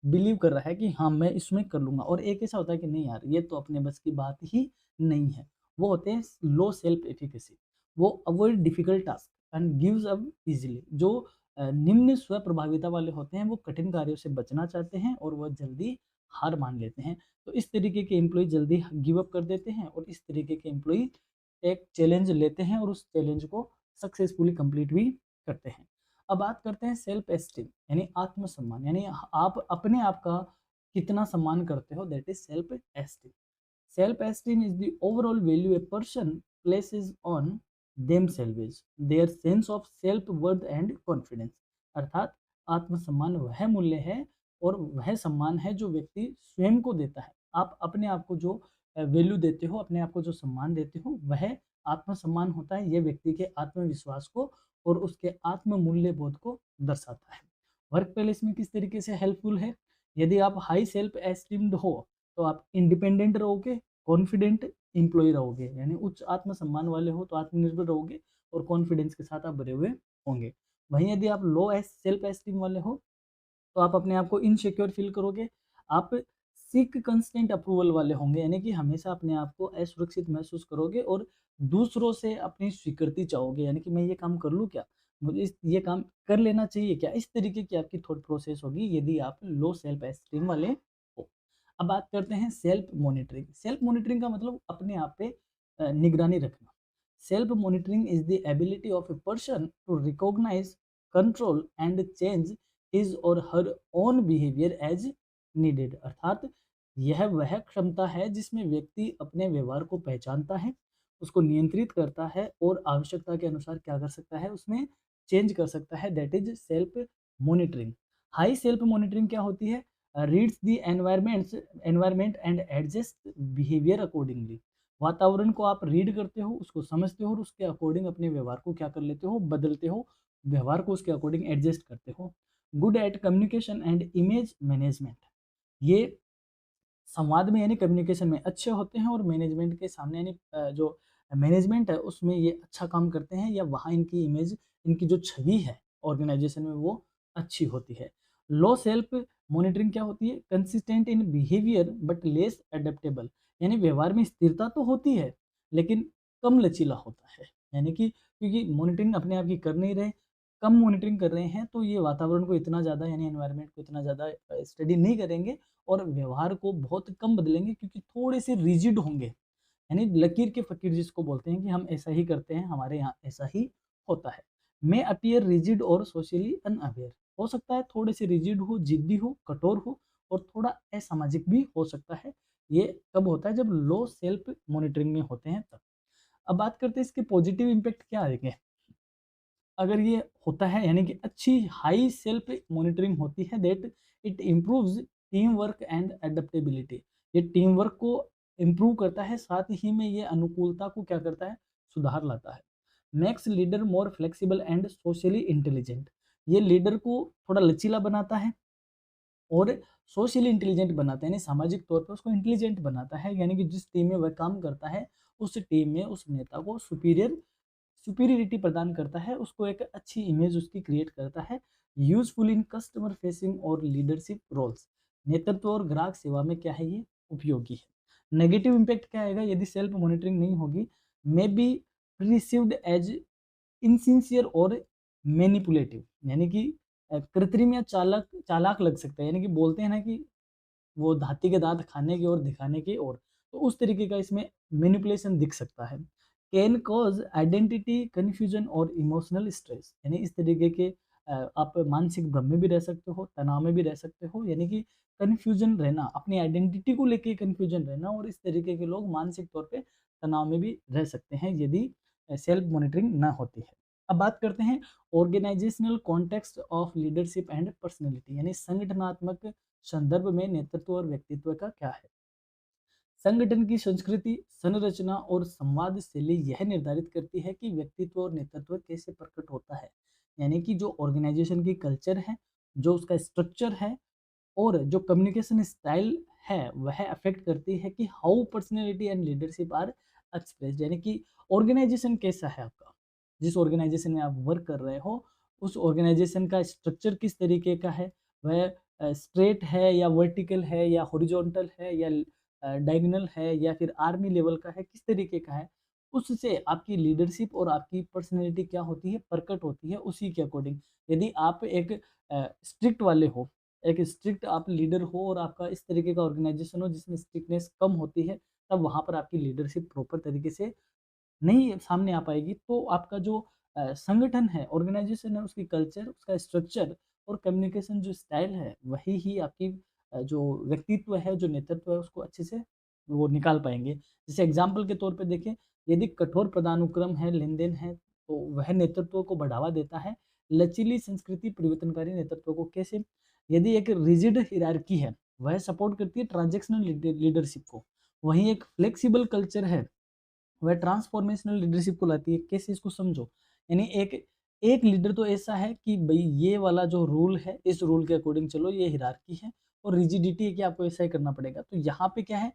बिलीव कर रहा है कि हाँ मैं इसमें कर लूँगा, और एक ऐसा होता है कि नहीं यार ये तो अपने बस की बात ही नहीं है। वो होते हैं लो सेल्फ एफिकेसी, वो avoid difficult task and gives up easily. जो निम्न स्व प्रभाविता वाले होते हैं वो कठिन कार्यों से बचना चाहते हैं और वह जल्दी हार मान लेते हैं। तो इस तरीके के एम्प्लॉय जल्दी गिव अप कर देते हैं और इस तरीके के एम्प्लॉय एक चैलेंज लेते हैं और उस चैलेंज को सक्सेसफुली कंप्लीट भी करते हैं। अब बात करते हैं सेल्फ एस्टीम, यानी आत्मसम्मान, यानी आप अपने आप का कितना सम्मान करते हो, that is self esteem. Self esteem is the overall value a person places on themselves, their sense of self worth and confidence. अर्थात आत्मसम्मान वह मूल्य है और वह सम्मान है जो व्यक्ति स्वयं को देता है। आप अपने आप को जो वैल्यू देते हो, अपने आप को जो सम्मान देते हो, वह आत्मसम्मान होता है। यह व्यक्ति के आत्मविश्वास को और उसके आत्म मूल्य बोध को दर्शाता है। वर्क प्लेस में किस तरीके से हेल्पफुल है, यदि आप हाई सेल्फ एस्टीम्ड हो तो आप इंडिपेंडेंट रहोगे, कॉन्फिडेंट एम्प्लॉय रहोगे, यानी उच्च आत्मसम्मान वाले हो तो आत्मनिर्भर रहोगे और कॉन्फिडेंस के साथ आप भरे हुए होंगे। वहीं यदि आप लो सेल्फ एस्टीम वाले हो तो आप अपने आप को इनसिक्योर फील करोगे। आप सीक कंस्टेंट अप्रूवल वाले होंगे, यानी कि हमेशा अपने आप को असुरक्षित महसूस करोगे और दूसरों से अपनी स्वीकृति चाहोगे, यानी कि मैं ये काम कर लूँ क्या? मुझे ये काम कर लेना चाहिए क्या? इस तरीके की आपकी थॉट प्रोसेस होगी यदि आप लो सेल्फ एस्टीम वाले हो। अब बात करते हैं सेल्फ मॉनिटरिंग। सेल्फ मॉनिटरिंग का मतलब अपने आप पे निगरानी रखना। Self monitoring is the ability of a person to recognise, control and change his or her own behaviour as needed. अर्थात यह वह क्षमता है जिसमें व्यक्ति अपने व्यवहार को पहचानता है, उसको नियंत्रित करता है और आवश्यकता के अनुसार क्या कर सकता है, उसमें चेंज कर सकता है। That is self monitoring. High self monitoring क्या होती है? Reads the environment and adjust behaviour accordingly. वातावरण को आप रीड करते हो, उसको समझते हो और उसके अकॉर्डिंग अपने व्यवहार को क्या कर लेते हो, बदलते हो, व्यवहार को उसके अकॉर्डिंग एडजस्ट करते हो। Good at communication and image management. ये संवाद में यानी कम्युनिकेशन में अच्छे होते हैं और मैनेजमेंट के सामने यानी जो मैनेजमेंट है उसमें ये अच्छा काम करते हैं, या वहाँ इनकी इमेज, इनकी जो छवि है ऑर्गेनाइजेशन में वो अच्छी होती है। लो सेल्फ मॉनिटरिंग क्या होती है? Consistent in behaviour but less adaptable. यानी व्यवहार में स्थिरता तो होती है लेकिन कम लचीला होता है। यानी कि क्योंकि मॉनिटरिंग अपने आप की कर नहीं रहे, कम मॉनिटरिंग कर रहे हैं, तो ये वातावरण को इतना ज़्यादा यानी एनवायरनमेंट को इतना ज़्यादा स्टडी नहीं करेंगे और व्यवहार को बहुत कम बदलेंगे, क्योंकि थोड़े से रिजिड होंगे। यानी लकीर के फकीर जिसको बोलते हैं कि हम ऐसा ही करते हैं, हमारे यहाँ ऐसा ही होता है। मे अपीयर रिजिड और सोशली अनअवेयर। हो सकता है थोड़े से रिजिड हो, जिद्दी हो, कठोर हो और थोड़ा असामाजिक भी हो सकता है। ये कब होता है? जब लो सेल्फ मॉनिटरिंग में होते हैं तब। अब बात करते हैं इसके पॉजिटिव इम्पैक्ट क्या आएंगे अगर ये होता है, यानी कि अच्छी हाई सेल्फ मॉनिटरिंग होती है। That it improves team work and adaptability. ये टीम वर्क को इम्प्रूव करता है, साथ ही में ये अनुकूलता को क्या करता है, सुधार लाता है। Makes leader more flexible and socially intelligent. ये लीडर को थोड़ा लचीला बनाता है और सोशली इंटेलिजेंट बनाता है, यानी सामाजिक तौर पर उसको इंटेलिजेंट बनाता है। यानी कि जिस टीम में वह काम करता है उस टीम में उस नेता को सुपीरियरिटी प्रदान करता है, उसको एक अच्छी इमेज उसकी क्रिएट करता है। यूजफुल इन कस्टमर फेसिंग और लीडरशिप रोल्स। नेतृत्व और ग्राहक सेवा में क्या है, ये उपयोगी है। नेगेटिव इम्पैक्ट क्या आएगा यदि सेल्फ मॉनिटरिंग नहीं होगी? May be received as insincere और मैनिपुलेटिव। यानी कि कृत्रिम या चालाक लग सकता है, यानी कि बोलते हैं ना कि वो हाथी के दांत खाने की और दिखाने की ओर, तो उस तरीके का इसमें मैनिपुलेशन दिख सकता है। कैन कॉज आइडेंटिटी कन्फ्यूजन और इमोशनल स्ट्रेस। यानी इस तरीके के आप मानसिक भ्रम में भी रह सकते हो, तनाव में भी रह सकते हो, यानी कि कन्फ्यूजन रहना, अपनी आइडेंटिटी को लेके कन्फ्यूजन रहना, और इस तरीके के लोग मानसिक तौर पे तनाव में भी रह सकते हैं यदि सेल्फ मॉनिटरिंग ना होती है। अब बात करते हैं organisational context of leadership and personality, यानी संगठनात्मक संदर्भ में नेतृत्व और व्यक्तित्व का क्या है। संगठन की संस्कृति, संरचना और संवाद शैली यह निर्धारित करती है कि व्यक्तित्व और नेतृत्व कैसे प्रकट होता है। यानी कि जो ऑर्गेनाइजेशन की कल्चर है, जो उसका स्ट्रक्चर है और जो कम्युनिकेशन स्टाइल है, वह अफेक्ट करती है कि how personality and leadership are expressed. यानी कि ऑर्गेनाइजेशन कैसा है आपका, जिस ऑर्गेनाइजेशन में आप वर्क कर रहे हो उस ऑर्गेनाइजेशन का स्ट्रक्चर किस तरीके का है, वह स्ट्रेट है या वर्टिकल है या हॉरिजॉन्टल है या डायगोनल है या फिर आर्मी लेवल का है, किस तरीके का है, उससे आपकी लीडरशिप और आपकी पर्सनैलिटी क्या होती है, प्रकट होती है उसी के अकॉर्डिंग। यदि आप एक स्ट्रिक्ट वाले हो, एक स्ट्रिक्ट आप लीडर हो और आपका इस तरीके का ऑर्गेनाइजेशन हो जिसमें स्ट्रिक्टनेस कम होती है, तब वहाँ पर आपकी लीडरशिप प्रॉपर तरीके से नहीं सामने आ पाएगी। तो आपका जो संगठन है, ऑर्गेनाइजेशन है, उसकी कल्चर, उसका स्ट्रक्चर और कम्युनिकेशन जो स्टाइल है, वही ही आपकी जो व्यक्तित्व है, जो नेतृत्व है, उसको अच्छे से वो निकाल पाएँगे। जैसे एग्ज़ाम्पल के तौर पे देखें, यदि कठोर पदानुक्रम है, लेन-देन है, तो वह नेतृत्व को बढ़ावा देता है। लचीली संस्कृति परिवर्तनकारी नेतृत्व को कैसे? यदि एक रिजिड हायरार्की है, वह सपोर्ट करती है ट्रांज़ैक्शनल लीडरशिप को। वहीं एक फ्लेक्सिबल कल्चर है, वह ट्रांसफॉर्मेशनल लीडरशिप को लाती है। कैसे, इसको समझो। यानी एक एक लीडर तो ऐसा है कि भई ये वाला जो रूल है, इस रूल के अकॉर्डिंग चलो, ये हायरार्की है और रिजिडिटी है कि आपको ऐसा ही करना पड़ेगा। तो यहाँ पे क्या है,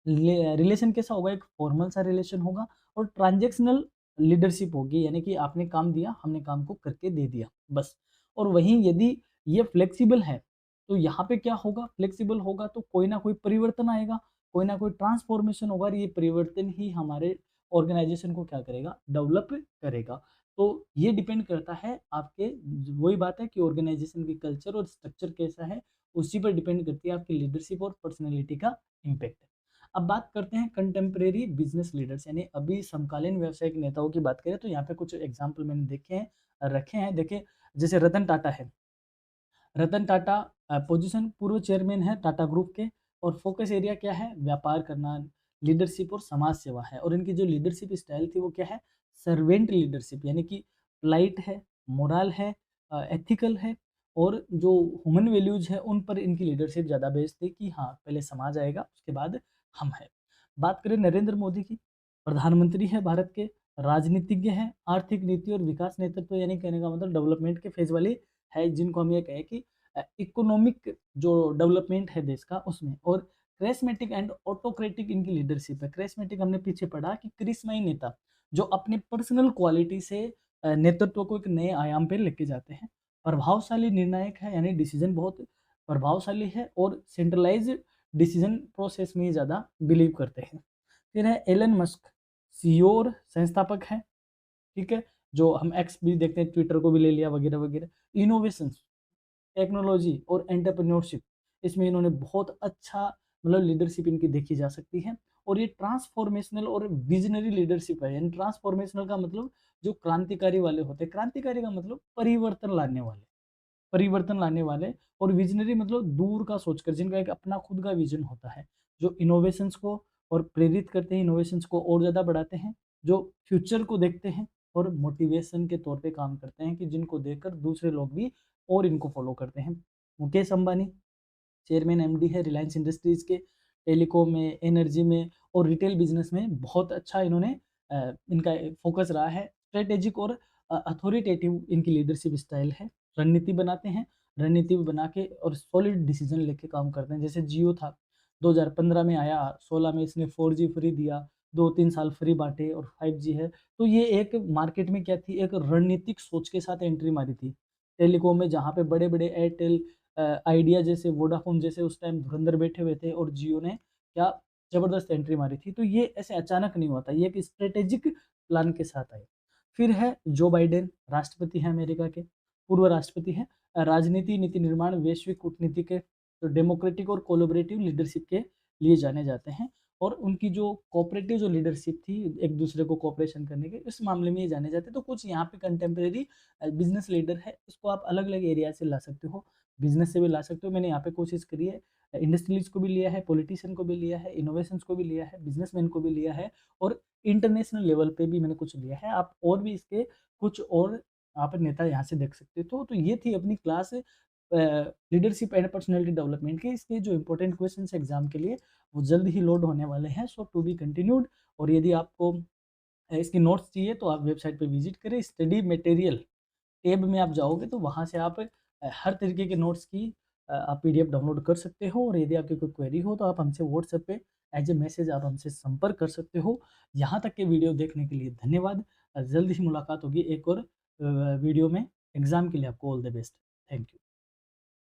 रिलेशन कैसा होगा, एक फॉर्मल सा रिलेशन होगा और ट्रांजैक्शनल लीडरशिप होगी, यानी कि आपने काम दिया, हमने काम को करके दे दिया बस। और वहीं यदि ये फ्लेक्सिबल है तो यहाँ पे क्या होगा, फ्लेक्सिबल होगा तो कोई ना कोई परिवर्तन आएगा, कोई ना कोई ट्रांसफॉर्मेशन होगा और ये परिवर्तन ही हमारे ऑर्गेनाइजेशन को क्या करेगा, डेवलप करेगा। तो ये डिपेंड करता है आपके, वही बात है कि ऑर्गेनाइजेशन की कल्चर और स्ट्रक्चर कैसा है, उसी पर डिपेंड करती है आपकी लीडरशिप और पर्सनैलिटी का इम्पैक्ट। अब बात करते हैं कंटेम्प्रेरी बिजनेस लीडर्स, यानी अभी समकालीन व्यावसायिक नेताओं की बात करें तो यहाँ पे कुछ एग्जाम्पल मैंने देखे हैं, रखे हैं। देखिए जैसे रतन टाटा है, रतन टाटा पोजीशन पूर्व चेयरमैन है टाटा ग्रुप के, और फोकस एरिया क्या है, व्यापार करना, लीडरशिप और समाज सेवा है। और इनकी जो लीडरशिप स्टाइल थी वो क्या है, सर्वेंट लीडरशिप, यानी कि पोलाइट है, मोरल है, एथिकल है, और जो ह्यूमन वैल्यूज है उन पर इनकी लीडरशिप ज़्यादा बेस्ड थी कि हाँ पहले समाज आएगा उसके बाद हम हैं। बात करें नरेंद्र मोदी की, प्रधानमंत्री है भारत के, राजनीतिज्ञ हैं, आर्थिक नीति और विकास नेतृत्व, यानी कहने का मतलब डेवलपमेंट के फेज वाली है, जिनको हम ये कहें कि इकोनॉमिक जो डेवलपमेंट है देश का उसमें। और क्रेस्मेटिक एंड ऑटोक्रेटिक इनकी लीडरशिप है। क्रेस्मेटिक हमने पीछे पढ़ा कि क्रिस्मयी नेता जो अपने पर्सनल क्वालिटी से नेतृत्व को एक नए आयाम पे लेके जाते हैं। प्रभावशाली निर्णायक है, यानी डिसीजन बहुत प्रभावशाली है और सेंट्रलाइज डिसीजन प्रोसेस में ज़्यादा बिलीव करते हैं। फिर है एलन मस्क, सीईओ और संस्थापक है, ठीक है, जो हम एक्स भी देखते हैं, ट्विटर को भी ले लिया वगैरह वगैरह। इनोवेशन, टेक्नोलॉजी और एंटरप्रेन्योरशिप, इसमें इन्होंने बहुत अच्छा मतलब लीडरशिप इनकी देखी जा सकती है। और ये ट्रांसफॉर्मेशनल और विजनरी लीडरशिप है, यानी ट्रांसफॉर्मेशनल का मतलब जो क्रांतिकारी वाले होते हैं, क्रांतिकारी का मतलब परिवर्तन लाने वाले, परिवर्तन लाने वाले, और विजनरी मतलब दूर का सोचकर, जिनका एक अपना खुद का विजन होता है, जो इनोवेशंस को और प्रेरित करते हैं, इनोवेशंस को और ज़्यादा बढ़ाते हैं, जो फ्यूचर को देखते हैं और मोटिवेशन के तौर पे काम करते हैं कि जिनको देखकर दूसरे लोग भी और इनको फॉलो करते हैं। मुकेश अंबानी चेयरमैन एमडी है रिलायंस इंडस्ट्रीज के, टेलीकॉम में, एनर्जी में और रिटेल बिजनेस में बहुत अच्छा इन्होंने इनका फोकस रहा है। स्ट्रेटेजिक और अथॉरिटेटिव इनकी लीडरशिप स्टाइल है। रणनीति बनाते हैं, रणनीति बना के और सॉलिड डिसीजन लेके काम करते हैं। जैसे जियो था, 2015 में आया, 16 में इसने 4G फ्री दिया, 2-3 साल फ्री बांटे, और 5G है। तो ये एक मार्केट में क्या थी, एक रणनीतिक सोच के साथ एंट्री मारी थी टेलीकॉम में, जहाँ पे बड़े बड़े एयरटेल, आइडिया जैसे, वोडाफोन जैसे उस टाइम धुरंधर बैठे हुए थे, और जियो ने क्या जबरदस्त एंट्री मारी थी। तो ये ऐसे अचानक नहीं होता, ये एक स्ट्रेटेजिक प्लान के साथ आए। फिर है जो बाइडेन, राष्ट्रपति हैं अमेरिका के, पूर्व राष्ट्रपति हैं। राजनीति, नीति निर्माण, वैश्विक कूटनीति के, तो डेमोक्रेटिक और कोलोबरेटिव लीडरशिप के लिए जाने जाते हैं। और उनकी जो कोऑपरेटिव जो लीडरशिप थी, एक दूसरे को कोऑपरेशन करने के, इस मामले में ये जाने जाते हैं। तो कुछ यहाँ पे कंटेम्प्रेरी बिजनेस लीडर है, इसको आप अलग अलग एरिया से ला सकते हो, बिजनेस से भी ला सकते हो। मैंने यहाँ पे कोशिश करी है, इंडस्ट्रियलिस्ट को भी लिया है, पॉलिटिशियन को भी लिया है, इनोवेशंस को भी लिया है, बिजनेसमैन को भी लिया है, और इंटरनेशनल लेवल पे भी मैंने कुछ लिया है। आप और भी इसके कुछ और आप नेता यहाँ से देख सकते हो। तो ये थी अपनी class leadership and personality development के। इसके जो इंपॉर्टेंट क्वेश्चन एग्जाम के लिए वो जल्द ही लोड होने वाले हैं, सो टू बी कंटिन्यूड। और यदि आपको इसकी नोट्स चाहिए तो आप वेबसाइट पे विजिट करें, स्टडी मटेरियल टैब में आप जाओगे तो वहाँ से आप हर तरीके के नोट्स की आप पीडीएफ डाउनलोड कर सकते हो। और यदि आपकी कोई क्वेरी हो तो आप हमसे व्हाट्सएप पे एज ए मैसेज आप हमसे संपर्क कर सकते हो। यहाँ तक के वीडियो देखने के लिए धन्यवाद। जल्द ही मुलाकात होगी एक और वीडियो में। एग्ज़ाम के लिए आपको all the best. Thank you.